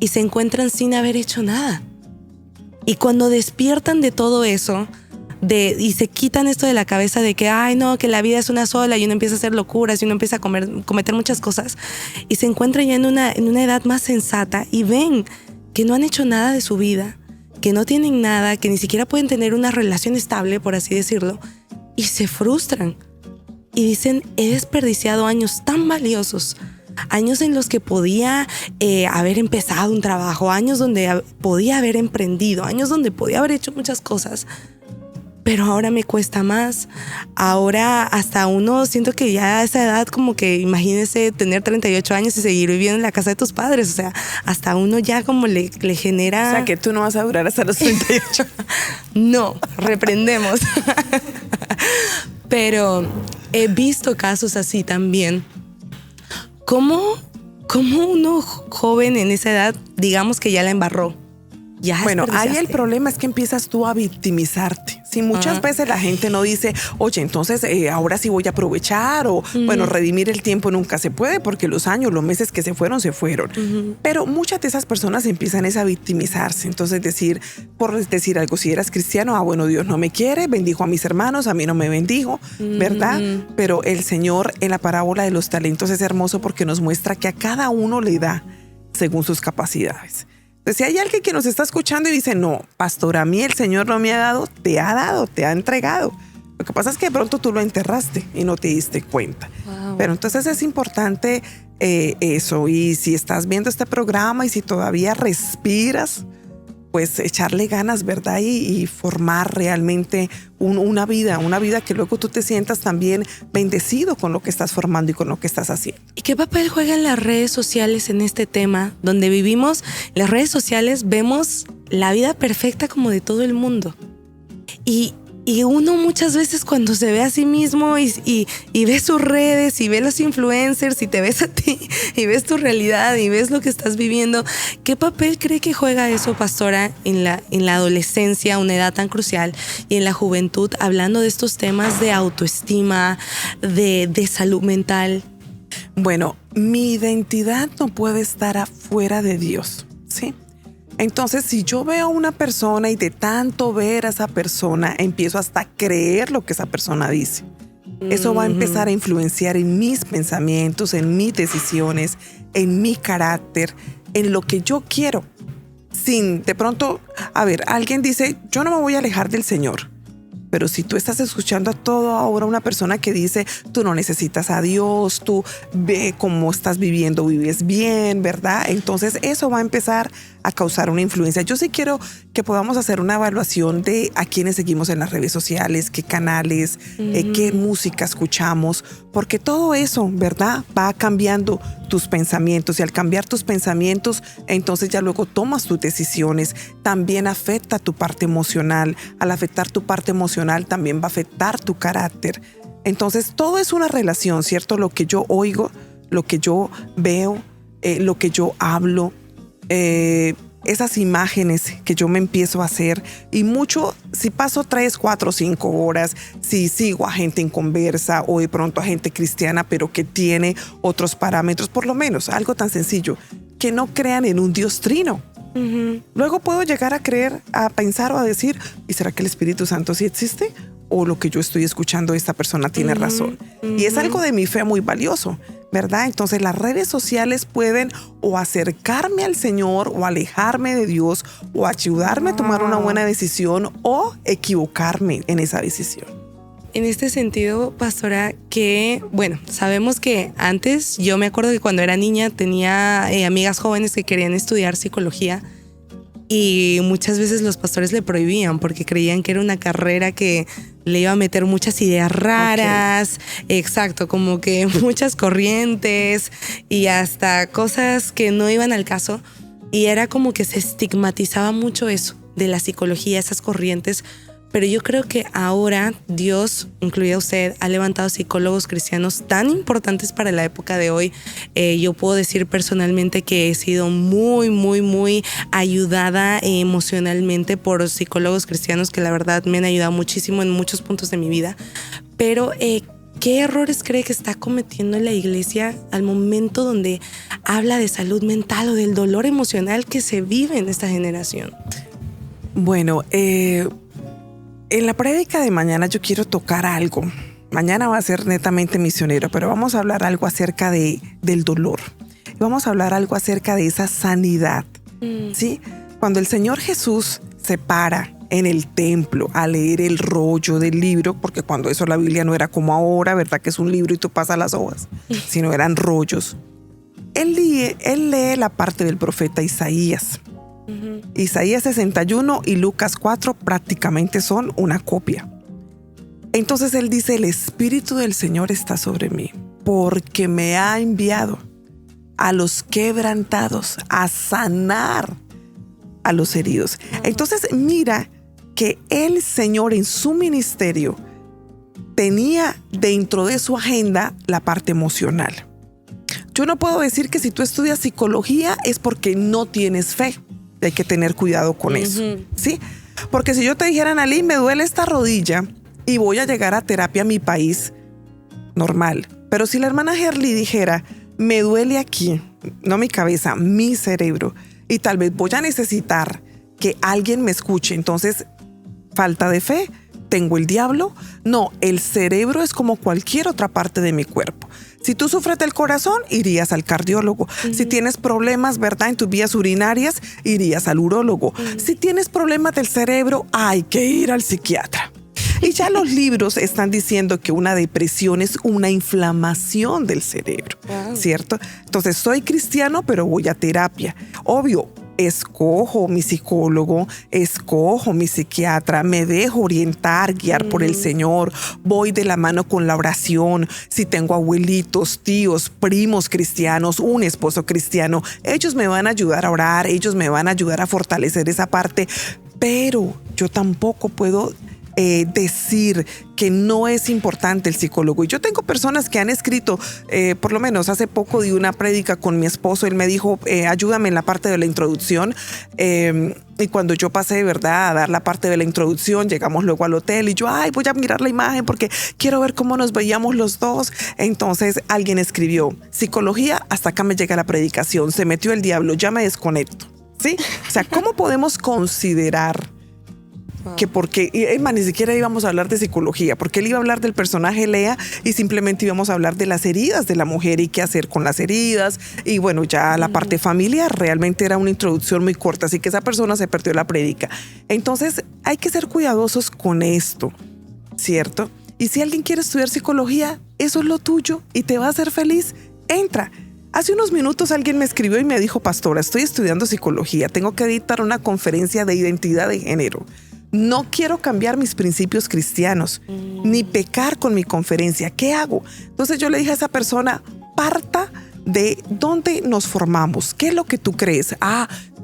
y se encuentran sin haber hecho nada. Y cuando despiertan de todo eso, y se quitan esto de la cabeza de que, ay no, que la vida es una sola, y uno empieza a hacer locuras y uno empieza a cometer muchas cosas, y se encuentran ya en una edad más sensata y ven que no han hecho nada de su vida, que no tienen nada, que ni siquiera pueden tener una relación estable, por así decirlo, y se frustran y dicen, he desperdiciado años tan valiosos, años en los que podía haber empezado un trabajo, años donde podía haber emprendido, años donde podía haber hecho muchas cosas, pero ahora me cuesta más. Ahora hasta uno, siento que ya a esa edad, como que imagínese tener 38 años y seguir viviendo en la casa de tus padres, o sea, hasta uno ya como le genera... O sea, que tú no vas a durar hasta los 38. No, reprendemos. Pero he visto casos así también. ¿Cómo uno joven en esa edad, digamos que ya la embarró? Bueno, ahí el problema es que empiezas tú a victimizarte. Si muchas veces la gente no dice, oye, entonces ahora sí voy a aprovechar o, bueno, redimir el tiempo nunca se puede porque los años, los meses que se fueron. Pero muchas de esas personas empiezan a victimizarse. Entonces por decir algo, si eras cristiano, bueno, Dios no me quiere, bendijo a mis hermanos, a mí no me bendijo, ¿verdad? Pero el Señor en la parábola de los talentos es hermoso porque nos muestra que a cada uno le da según sus capacidades. Entonces, si hay alguien que nos está escuchando y dice, no, pastor, a mí el Señor no me ha dado, te ha entregado. Lo que pasa es que de pronto tú lo enterraste y no te diste cuenta. Wow. Pero entonces es importante eso. Y si estás viendo este programa y si todavía respiras, pues echarle ganas, ¿verdad? Y formar realmente una vida que luego tú te sientas también bendecido con lo que estás formando y con lo que estás haciendo. ¿Y qué papel juegan las redes sociales en este tema? Donde vivimos, las redes sociales vemos la vida perfecta como de todo el mundo. Y uno muchas veces cuando se ve a sí mismo y ve sus redes y ve los influencers y te ves a ti y ves tu realidad y ves lo que estás viviendo, ¿qué papel cree que juega eso, pastora, en la adolescencia, una edad tan crucial, y en la juventud, hablando de estos temas de autoestima, de salud mental? Bueno, mi identidad no puede estar afuera de Dios, ¿sí? Entonces, si yo veo a una persona y de tanto ver a esa persona, empiezo hasta a creer lo que esa persona dice. Eso va a empezar a influenciar en mis pensamientos, en mis decisiones, en mi carácter, en lo que yo quiero. Sin, de pronto, alguien dice, yo no me voy a alejar del Señor. Pero si tú estás escuchando a todo ahora una persona que dice, tú no necesitas a Dios, tú ve cómo estás viviendo, vives bien, ¿verdad? Entonces eso va a empezar a causar una influencia. Yo sí quiero que podamos hacer una evaluación de a quiénes seguimos en las redes sociales, qué canales, qué música escuchamos, porque todo eso, ¿verdad? Va cambiando tus pensamientos, y al cambiar tus pensamientos, entonces ya luego tomas tus decisiones. También afecta tu parte emocional. Al afectar tu parte emocional, también va a afectar tu carácter. Entonces todo es una relación, ¿cierto? Lo que yo oigo, lo que yo veo, lo que yo hablo, esas imágenes que yo me empiezo a hacer, y mucho, si paso 3, 4, 5 horas, si sigo a gente en conversa o de pronto a gente cristiana pero que tiene otros parámetros, por lo menos algo tan sencillo, que no crean en un Dios trino. Luego puedo llegar a creer, a pensar o a decir, ¿y será que el Espíritu Santo sí existe? ¿O lo que yo estoy escuchando de esta persona tiene razón? Y es algo de mi fe muy valioso, ¿verdad? Entonces las redes sociales pueden o acercarme al Señor o alejarme de Dios, o ayudarme a tomar una buena decisión o equivocarme en esa decisión. En este sentido, pastora, que, bueno, sabemos que antes, yo me acuerdo que cuando era niña tenía amigas jóvenes que querían estudiar psicología, y muchas veces los pastores le prohibían porque creían que era una carrera que le iba a meter muchas ideas raras, exacto, como que muchas corrientes y hasta cosas que no iban al caso, y era como que se estigmatizaba mucho eso de la psicología, esas corrientes. Pero yo creo que ahora Dios, incluida usted, ha levantado psicólogos cristianos tan importantes para la época de hoy. Yo puedo decir personalmente que he sido muy, muy, muy ayudada emocionalmente por psicólogos cristianos que la verdad me han ayudado muchísimo en muchos puntos de mi vida. Pero ¿qué errores cree que está cometiendo la iglesia al momento donde habla de salud mental o del dolor emocional que se vive en esta generación? Bueno, en la prédica de mañana yo quiero tocar algo. Mañana va a ser netamente misionero, pero vamos a hablar algo acerca del dolor. Vamos a hablar algo acerca de esa sanidad, ¿sí? Cuando el Señor Jesús se para en el templo a leer el rollo del libro, porque cuando eso la Biblia no era como ahora, ¿verdad? Que es un libro y tú pasas las hojas, sino eran rollos. Él lee la parte del profeta Isaías. Isaías 61 y Lucas 4 prácticamente son una copia. Entonces él dice, el Espíritu del Señor está sobre mí, porque me ha enviado a los quebrantados, a sanar a los heridos. Entonces mira que el Señor en su ministerio tenía dentro de su agenda la parte emocional. Yo no puedo decir que si tú estudias psicología es porque no tienes fe. Hay que tener cuidado con eso, ¿sí? Porque si yo te dijera, Analí, me duele esta rodilla y voy a llegar a terapia a mi país, normal. Pero si la hermana Herly dijera, me duele aquí, no mi cabeza, mi cerebro, y tal vez voy a necesitar que alguien me escuche, entonces, falta de fe, tengo el diablo. No, el cerebro es como cualquier otra parte de mi cuerpo. Si tú sufres del corazón, irías al cardiólogo. Si tienes problemas, ¿verdad?, en tus vías urinarias, irías al urólogo. Si tienes problemas del cerebro, hay que ir al psiquiatra. Y ya los libros están diciendo que una depresión es una inflamación del cerebro, ¿cierto? Entonces, soy cristiano, pero voy a terapia. Obvio, escojo mi psicólogo, escojo mi psiquiatra, me dejo orientar, guiar por el Señor, voy de la mano con la oración. Si tengo abuelitos, tíos, primos cristianos, un esposo cristiano, ellos me van a ayudar a orar, ellos me van a ayudar a fortalecer esa parte, pero yo tampoco puedo decir que no es importante el psicólogo. Y yo tengo personas que han escrito, por lo menos hace poco di una prédica con mi esposo, él me dijo, ayúdame en la parte de la introducción, y cuando yo pasé, ¿verdad?, a dar la parte de la introducción, llegamos luego al hotel y yo, voy a mirar la imagen porque quiero ver cómo nos veíamos los dos. Entonces alguien escribió, psicología, hasta acá me llega la predicación, se metió el diablo, ya me desconecto, ¿sí? O sea, ¿cómo podemos considerar que porque, ni siquiera íbamos a hablar de psicología, porque él iba a hablar del personaje Lea y simplemente íbamos a hablar de las heridas de la mujer y qué hacer con las heridas? Y bueno, ya la parte familiar realmente era una introducción muy corta, así que esa persona se perdió la prédica. Entonces hay que ser cuidadosos con esto, ¿cierto? Y si alguien quiere estudiar psicología, eso es lo tuyo y te va a hacer feliz, entra. Hace unos minutos alguien me escribió y me dijo, pastora, estoy estudiando psicología, tengo que dictar una conferencia de identidad de género. No quiero cambiar mis principios cristianos, ni pecar con mi conferencia. ¿Qué hago? Entonces yo le dije a esa persona, parta de dónde nos formamos. ¿Qué es lo que tú crees?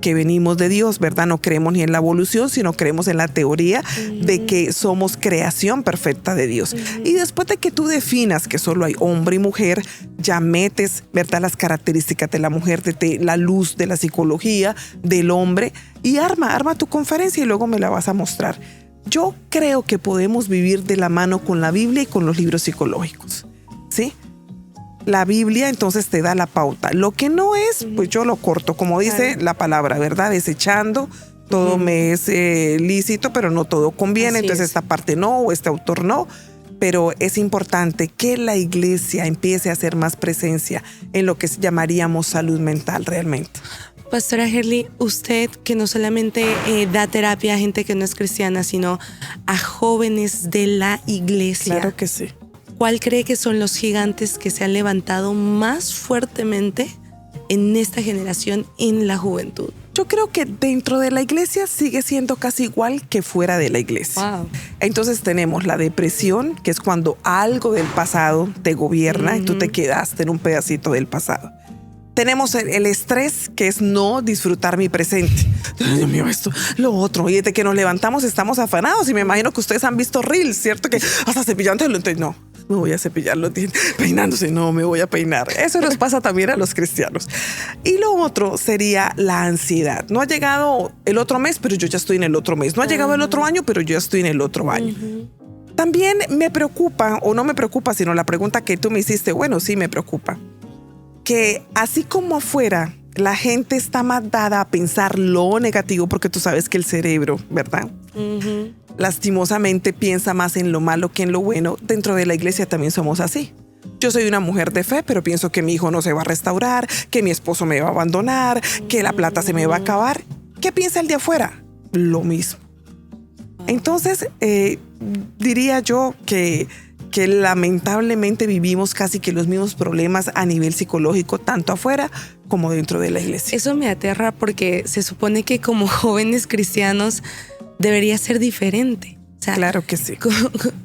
Que venimos de Dios, ¿verdad? No creemos ni en la evolución, sino creemos en la teoría de que somos creación perfecta de Dios. Y después de que tú definas que solo hay hombre y mujer, ya metes, ¿verdad?, las características de la mujer, de la luz de la psicología, del hombre, y arma tu conferencia y luego me la vas a mostrar. Yo creo que podemos vivir de la mano con la Biblia y con los libros psicológicos, ¿sí? La Biblia entonces te da la pauta. Lo que no es, pues yo lo corto, como dice la palabra, ¿verdad? Desechando, todo me es lícito, pero no todo conviene. Así entonces esta parte no, o este autor no. Pero es importante que la iglesia empiece a hacer más presencia en lo que llamaríamos salud mental realmente. Pastora Herly, usted que no solamente da terapia a gente que no es cristiana, sino a jóvenes de la iglesia. Claro que sí. ¿Cuál cree que son los gigantes que se han levantado más fuertemente en esta generación, en la juventud? Yo creo que dentro de la iglesia sigue siendo casi igual que fuera de la iglesia. Wow. Entonces tenemos la depresión, que es cuando algo del pasado te gobierna y tú te quedaste en un pedacito del pasado. Tenemos el estrés, que es no disfrutar mi presente. Ay, Dios mío, esto, lo otro. Y desde que nos levantamos estamos afanados. Y me imagino que ustedes han visto reels, ¿cierto? Que hasta cepillándolo, entonces no, me voy a cepillar los dientes. Peinándose, no, me voy a peinar. Eso nos pasa también a los cristianos. Y lo otro sería la ansiedad. No ha llegado el otro mes, pero yo ya estoy en el otro mes. No ha llegado el otro año, pero yo ya estoy en el otro año. También me preocupa, o no me preocupa, sino la pregunta que tú me hiciste, bueno, sí me preocupa, que así como afuera la gente está más dada a pensar lo negativo, porque tú sabes que el cerebro, ¿verdad? Uh-huh. Lastimosamente piensa más en lo malo que en lo bueno. Dentro de la iglesia también somos así. Yo soy una mujer de fe, pero pienso que mi hijo no se va a restaurar, que mi esposo me va a abandonar, que la plata se me va a acabar. ¿Qué piensa el de afuera? Lo mismo. Entonces, diría yo que lamentablemente vivimos casi que los mismos problemas a nivel psicológico, tanto afuera como dentro de la iglesia. Eso me aterra porque se supone que como jóvenes cristianos debería ser diferente. O sea, claro que sí.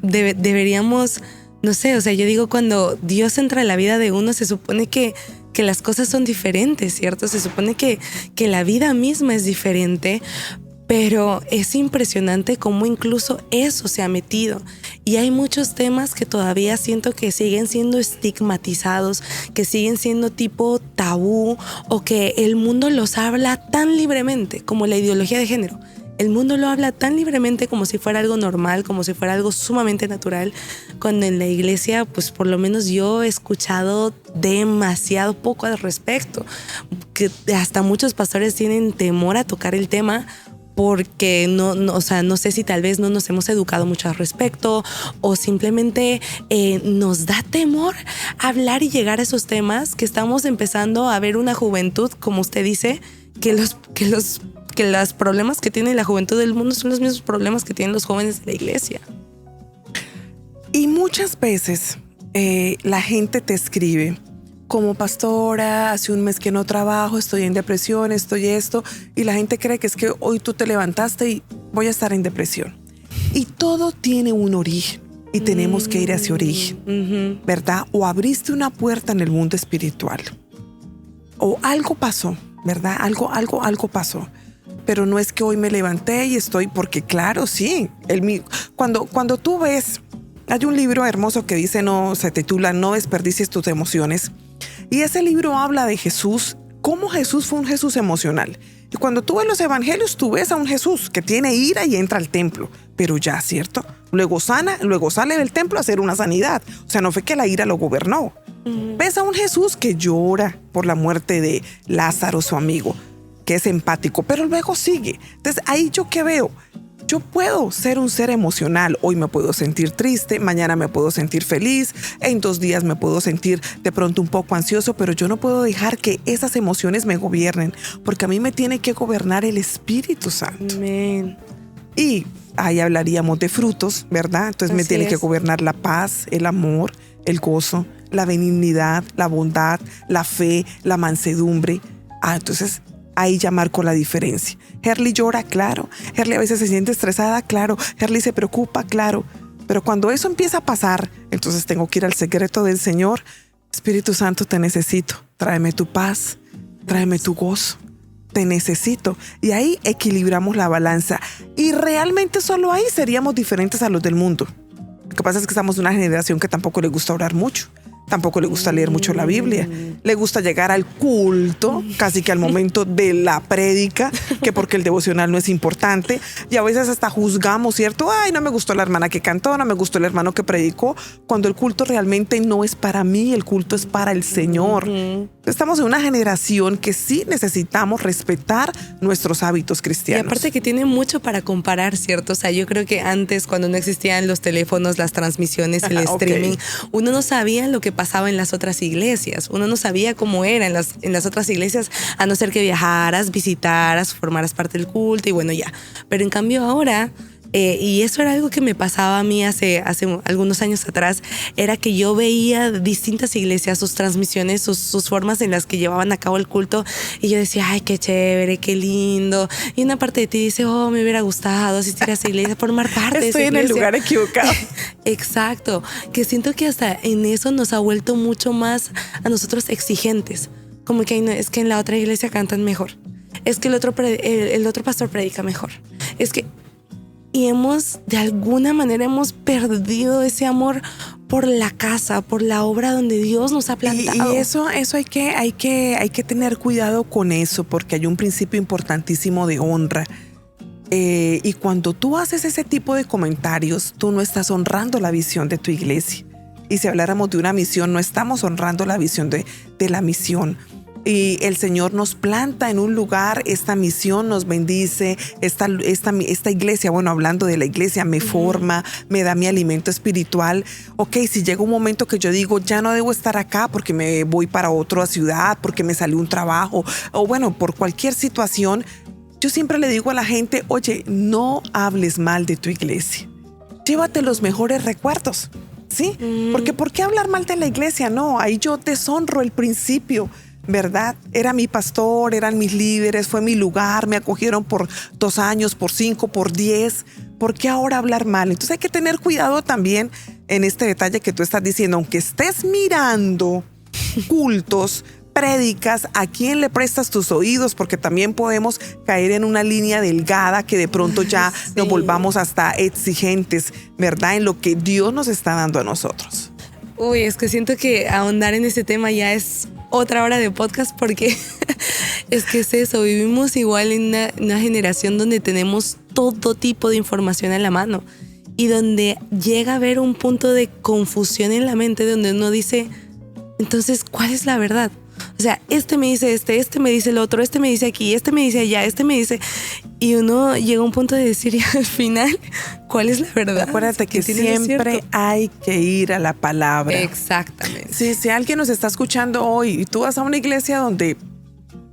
Deberíamos, no sé, o sea, yo digo, cuando Dios entra en la vida de uno, se supone que las cosas son diferentes, ¿cierto? Se supone que la vida misma es diferente. Pero es impresionante cómo incluso eso se ha metido. Y hay muchos temas que todavía siento que siguen siendo estigmatizados, que siguen siendo tipo tabú, o que el mundo los habla tan libremente, como la ideología de género. El mundo lo habla tan libremente como si fuera algo normal, como si fuera algo sumamente natural, cuando en la iglesia, pues por lo menos yo he escuchado demasiado poco al respecto. Que hasta muchos pastores tienen temor a tocar el tema, porque o sea, no sé si tal vez no nos hemos educado mucho al respecto, o simplemente nos da temor hablar y llegar a esos temas, que estamos empezando a ver una juventud, como usted dice, que los problemas que tiene la juventud del mundo son los mismos problemas que tienen los jóvenes de la iglesia. Y muchas veces la gente te escribe: como pastora, hace un mes que no trabajo, estoy en depresión, estoy esto, y la gente cree que es que hoy tú te levantaste y voy a estar en depresión. Y todo tiene un origen y tenemos que ir a ese origen, ¿verdad? O abriste una puerta en el mundo espiritual, o algo pasó, ¿verdad? Algo pasó. Pero no es que hoy me levanté y estoy, porque claro, sí, cuando tú ves, hay un libro hermoso que dice, se titula No desperdicies tus emociones. Y ese libro habla de Jesús, cómo Jesús fue un Jesús emocional. Y cuando tú ves los evangelios, tú ves a un Jesús que tiene ira y entra al templo, pero ya, ¿cierto? Luego sale del templo a hacer una sanidad. O sea, no fue que la ira lo gobernó. Ves a un Jesús que llora por la muerte de Lázaro, su amigo, que es empático, pero luego sigue. Entonces, ahí yo qué veo. Yo puedo ser un ser emocional. Hoy me puedo sentir triste, mañana me puedo sentir feliz, en 2 días me puedo sentir de pronto un poco ansioso, pero yo no puedo dejar que esas emociones me gobiernen, porque a mí me tiene que gobernar el Espíritu Santo. Amén. Y ahí hablaríamos de frutos, ¿verdad? Entonces me tiene que gobernar la paz, el amor, el gozo, la benignidad, la bondad, la fe, la mansedumbre. Entonces ahí ya marco la diferencia. Herly llora, claro. Herly a veces se siente estresada, claro. Herly se preocupa, claro. Pero cuando eso empieza a pasar, entonces tengo que ir al secreto del Señor. Espíritu Santo, te necesito. Tráeme tu paz, tráeme tu gozo. Te necesito. Y ahí equilibramos la balanza. Y realmente solo ahí seríamos diferentes a los del mundo. Lo que pasa es que estamos en una generación que tampoco le gusta orar mucho. Tampoco le gusta leer mucho la Biblia. Le gusta llegar al culto, casi que al momento de la prédica, que porque el devocional no es importante. Y a veces hasta juzgamos, ¿cierto? Ay, no me gustó la hermana que cantó, no me gustó el hermano que predicó, cuando el culto realmente no es para mí, el culto es para el Señor. Estamos en una generación que sí necesitamos respetar nuestros hábitos cristianos. Y aparte que tiene mucho para comparar, ¿cierto? O sea, yo creo que antes, cuando no existían los teléfonos, las transmisiones, el streaming, uno no sabía lo que pasaba en las otras iglesias. Uno no sabía cómo era en las otras iglesias, a no ser que viajaras, visitaras, formaras parte del culto y bueno, ya. Pero en cambio ahora, y eso era algo que me pasaba a mí hace algunos años atrás, era que yo veía distintas iglesias, sus transmisiones, sus formas en las que llevaban a cabo el culto, y yo decía, ay, qué chévere, qué lindo. Y una parte de ti dice, oh, me hubiera gustado asistir a esa iglesia, formar parte de esa iglesia. Estoy en el lugar equivocado. Exacto, que siento que hasta en eso nos ha vuelto mucho más a nosotros exigentes. Como que es que en la otra iglesia cantan mejor. Es que el otro pastor predica mejor. Es que... Y de alguna manera hemos perdido ese amor por la casa, por la obra donde Dios nos ha plantado. Y eso hay que tener cuidado con eso, porque hay un principio importantísimo de honra. Y cuando tú haces ese tipo de comentarios, tú no estás honrando la visión de tu iglesia. Y si habláramos de una misión, no estamos honrando la visión de la misión. Y el Señor nos planta en un lugar, esta misión nos bendice, esta iglesia, bueno, hablando de la iglesia, me forma, me da mi alimento espiritual. Ok, si llega un momento que yo digo, ya no debo estar acá porque me voy para otra ciudad, porque me salió un trabajo, o bueno, por cualquier situación, yo siempre le digo a la gente, oye, no hables mal de tu iglesia. Llévate los mejores recuerdos, ¿sí? Porque ¿por qué hablar mal de la iglesia? No, ahí yo deshonro el principio, ¿verdad? Era mi pastor, eran mis líderes, fue mi lugar, me acogieron por 2 años, por 5, por 10. ¿Por qué ahora hablar mal? Entonces hay que tener cuidado también en este detalle que tú estás diciendo. Aunque estés mirando cultos, prédicas, ¿a quién le prestas tus oídos? Porque también podemos caer en una línea delgada que de pronto ya nos volvamos hasta exigentes, ¿verdad? En lo que Dios nos está dando a nosotros. Uy, es que siento que ahondar en este tema ya es otra hora de podcast porque es que es eso, vivimos igual en una generación donde tenemos todo tipo de información a la mano y donde llega a haber un punto de confusión en la mente donde uno dice, entonces, ¿cuál es la verdad? O sea, este me dice este me dice el otro, este me dice aquí, este me dice allá, este me dice... Y uno llega a un punto de decir al final, ¿cuál es la verdad? Acuérdate que siempre hay que ir a la palabra. Exactamente. Sí, si alguien nos está escuchando hoy y tú vas a una iglesia donde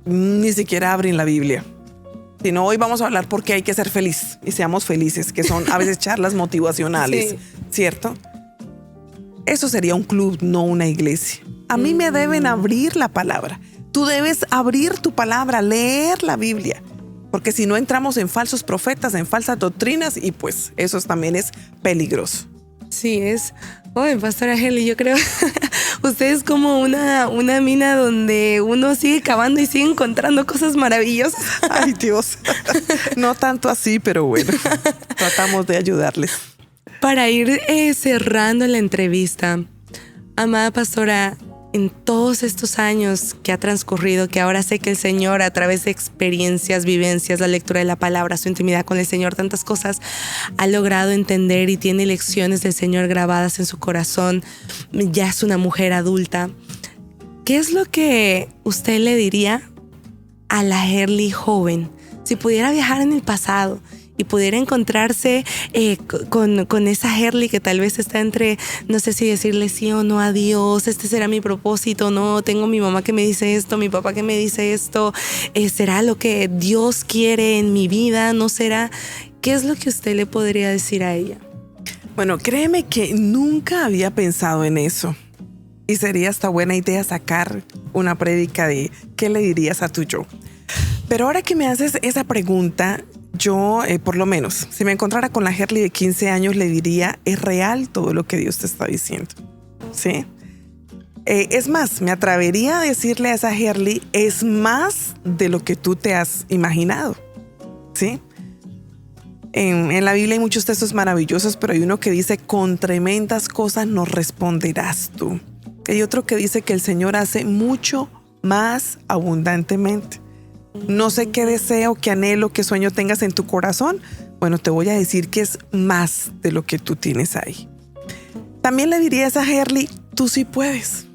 ni siquiera abren la Biblia, sino hoy vamos a hablar porque hay que ser feliz y seamos felices, que son a veces charlas motivacionales, sí. ¿Cierto? Eso sería un club, no una iglesia. A mí me deben abrir la palabra. Tú debes abrir tu palabra, leer la Biblia. Porque si no entramos en falsos profetas, en falsas doctrinas, y pues eso también es peligroso. Sí, es... Oye, Pastora Herly, yo creo usted es como una mina donde uno sigue cavando y sigue encontrando cosas maravillosas. Ay, Dios. No tanto así, pero bueno, tratamos de ayudarles. Para ir cerrando la entrevista, amada pastora, en todos estos años que ha transcurrido, que ahora sé que el Señor, a través de experiencias, vivencias, la lectura de la palabra, su intimidad con el Señor, tantas cosas, ha logrado entender y tiene lecciones del Señor grabadas en su corazón. Ya es una mujer adulta. ¿Qué es lo que usted le diría a la Herly joven? Si pudiera viajar en el pasado y pudiera encontrarse con esa Herly que tal vez está entre, no sé si decirle sí o no a Dios, este será mi propósito, no, tengo mi mamá que me dice esto, mi papá que me dice esto, ¿será lo que Dios quiere en mi vida? ¿No será? ¿Qué es lo que usted le podría decir a ella? Bueno, créeme que nunca había pensado en eso. Y sería hasta buena idea sacar una prédica de ¿qué le dirías a tu yo? Pero ahora que me haces esa pregunta, yo, por lo menos, si me encontrara con la Herly de 15 años, le diría, es real todo lo que Dios te está diciendo, ¿sí? Es más, me atrevería a decirle a esa Herly, es más de lo que tú te has imaginado, ¿sí? En la Biblia hay muchos textos maravillosos, pero hay uno que dice, con tremendas cosas nos responderás tú. Hay otro que dice que el Señor hace mucho más abundantemente. No sé qué deseo, qué anhelo, qué sueño tengas en tu corazón. Bueno, te voy a decir que es más de lo que tú tienes ahí. También le diría a esa Herly, tú sí puedes.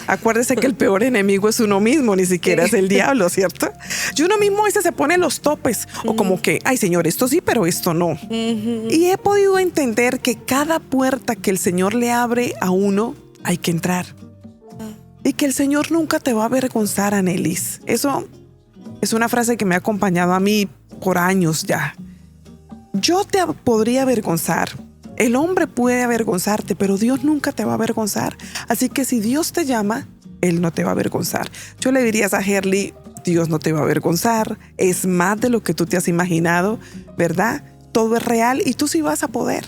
Acuérdese que el peor enemigo es uno mismo, ni siquiera es el diablo, ¿cierto? Y uno mismo a veces se pone los topes o como que, ay Señor, esto sí, pero esto no. Y he podido entender que cada puerta que el Señor le abre a uno, hay que entrar. Y que el Señor nunca te va a avergonzar, Anelis. Eso es una frase que me ha acompañado a mí por años ya. Yo te podría avergonzar. El hombre puede avergonzarte, pero Dios nunca te va a avergonzar. Así que si Dios te llama, Él no te va a avergonzar. Yo le diría a esa Herly, Dios no te va a avergonzar. Es más de lo que tú te has imaginado, ¿verdad? Todo es real y tú sí vas a poder.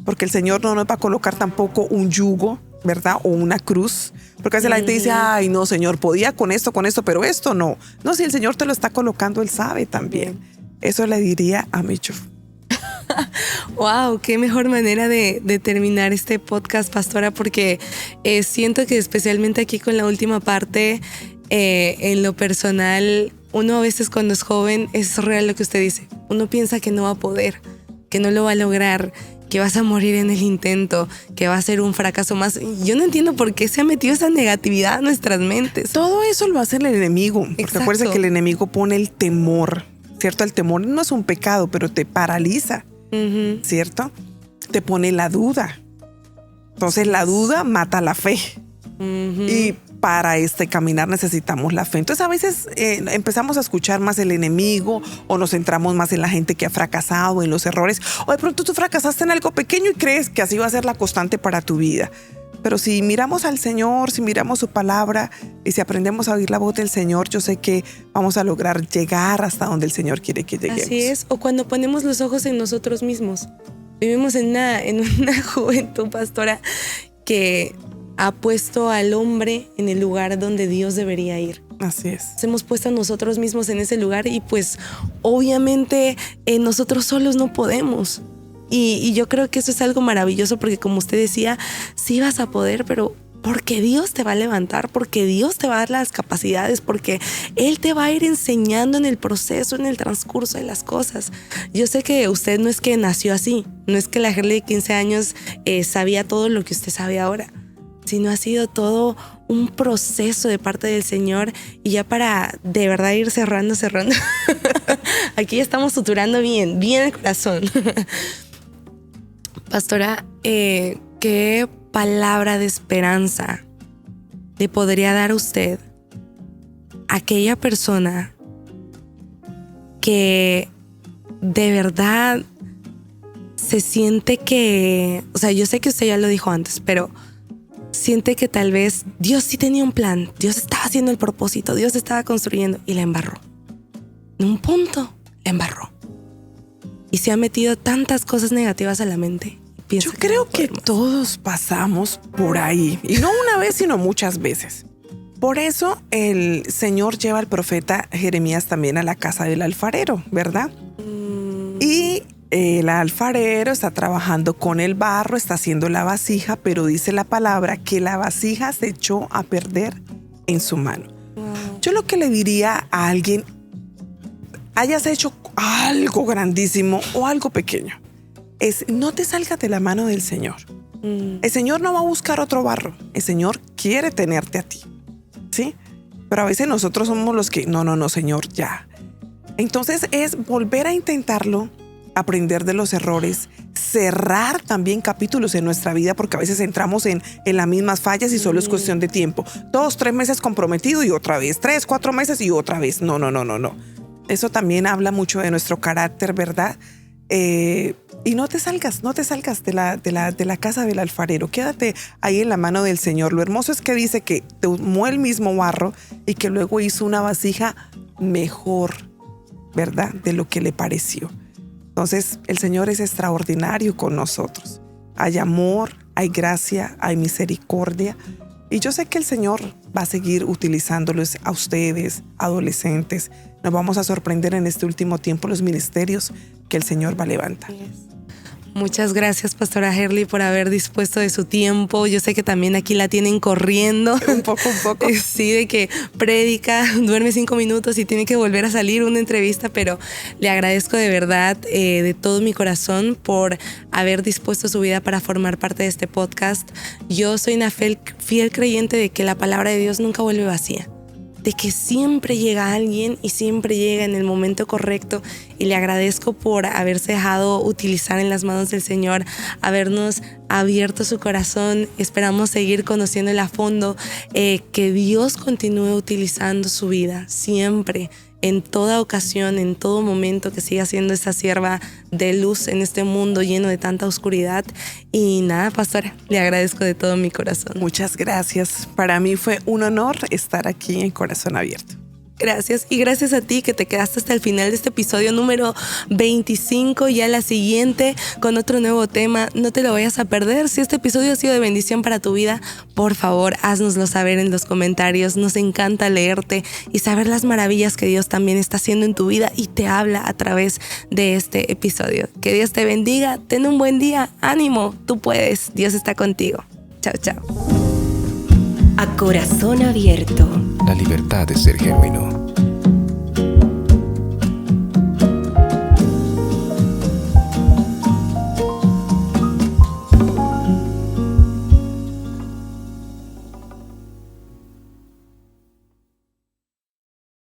Porque el Señor no nos va a colocar tampoco un yugo, ¿verdad? O una cruz. Porque a veces la gente dice, ay, no, Señor, podía con esto, pero esto no. No, si el Señor te lo está colocando, Él sabe también. Eso le diría a Micho. Wow, qué mejor manera de terminar este podcast, pastora, porque siento que especialmente aquí con la última parte, en lo personal, uno a veces cuando es joven es real lo que usted dice. Uno piensa que no va a poder, que no lo va a lograr, que vas a morir en el intento, que va a ser un fracaso más. Yo no entiendo por qué se ha metido esa negatividad a nuestras mentes. Todo eso lo hace el enemigo. Porque Exacto. acuérdense que el enemigo pone el temor, ¿cierto? El temor no es un pecado, pero te paraliza, ¿cierto? Te pone la duda. Entonces la duda mata la fe. Y para caminar necesitamos la fe. Entonces a veces empezamos a escuchar más el enemigo o nos centramos más en la gente que ha fracasado, en los errores. O de pronto tú fracasaste en algo pequeño y crees que así va a ser la constante para tu vida. Pero si miramos al Señor, si miramos su palabra y si aprendemos a oír la voz del Señor, yo sé que vamos a lograr llegar hasta donde el Señor quiere que lleguemos. Así es. O cuando ponemos los ojos en nosotros mismos. Vivimos en una juventud, pastora, que ha puesto al hombre en el lugar donde Dios debería ir. Así es. Nos hemos puesto a nosotros mismos en ese lugar y pues obviamente nosotros solos no podemos. Y yo creo que eso es algo maravilloso porque como usted decía, sí vas a poder, pero porque Dios te va a levantar, porque Dios te va a dar las capacidades, porque Él te va a ir enseñando en el proceso, en el transcurso de las cosas. Yo sé que usted no es que nació así, no es que la Herly de 15 años sabía todo lo que usted sabe ahora, sino ha sido todo un proceso de parte del Señor. Y ya para de verdad ir cerrando, aquí estamos suturando bien el corazón. Pastora, ¿qué palabra de esperanza le podría dar a usted a aquella persona que de verdad se siente que, o sea, yo sé que usted ya lo dijo antes, pero siente que tal vez Dios sí tenía un plan, Dios estaba haciendo el propósito, Dios estaba construyendo y la embarró? En un punto la embarró y se ha metido tantas cosas negativas a la mente. Yo creo que todos pasamos por ahí, y no una vez, sino muchas veces. Por eso el Señor lleva al profeta Jeremías también a la casa del alfarero, ¿verdad? Y el alfarero está trabajando con el barro, está haciendo la vasija, pero dice la palabra que la vasija se echó a perder en su mano. Yo lo que le diría a alguien, hayas hecho algo grandísimo o algo pequeño, es no te salgas de la mano del Señor. El Señor no va a buscar otro barro. El Señor quiere tenerte a ti, ¿sí? Pero a veces nosotros somos los que, no, Señor, ya. Entonces es volver a intentarlo, aprender de los errores, cerrar también capítulos en nuestra vida, porque a veces entramos en las mismas fallas y solo es cuestión de tiempo. 2, 3 meses comprometido y otra vez, 3, 4 meses y otra vez. No. Eso también habla mucho de nuestro carácter, ¿verdad? Y no te salgas de la casa del alfarero. Quédate ahí en la mano del Señor. Lo hermoso es que dice que tomó el mismo barro y que luego hizo una vasija mejor, ¿verdad? De lo que le pareció. Entonces, el Señor es extraordinario con nosotros. Hay amor, hay gracia, hay misericordia. Y yo sé que el Señor va a seguir utilizándolos a ustedes, adolescentes. Nos vamos a sorprender en este último tiempo los ministerios que el Señor va a levantar. Muchas gracias, pastora Herly, por haber dispuesto de su tiempo. Yo sé que también aquí la tienen corriendo. Un poco. Sí, de que predica, duerme 5 minutos y tiene que volver a salir una entrevista, pero le agradezco de verdad, de todo mi corazón, por haber dispuesto su vida para formar parte de este podcast. Yo soy una fiel creyente de que la palabra de Dios nunca vuelve vacía, de que siempre llega alguien y siempre llega en el momento correcto, y le agradezco por haberse dejado utilizar en las manos del Señor, habernos abierto su corazón. Esperamos seguir conociéndole a fondo, que Dios continúe utilizando su vida siempre, en toda ocasión, en todo momento, que siga siendo esa sierva de luz en este mundo lleno de tanta oscuridad. Y nada, pastora, le agradezco de todo mi corazón. Muchas gracias. Para mí fue un honor estar aquí en Corazón Abierto. Gracias, y gracias a ti que te quedaste hasta el final de este episodio número 25, ya la siguiente con otro nuevo tema. No te lo vayas a perder. Si este episodio ha sido de bendición para tu vida, por favor, haznoslo saber en los comentarios. Nos encanta leerte y saber las maravillas que Dios también está haciendo en tu vida y te habla a través de este episodio. Que Dios te bendiga, ten un buen día, ánimo, tú puedes, Dios está contigo. Chao, chao. A Corazón Abierto. La libertad de ser genuino.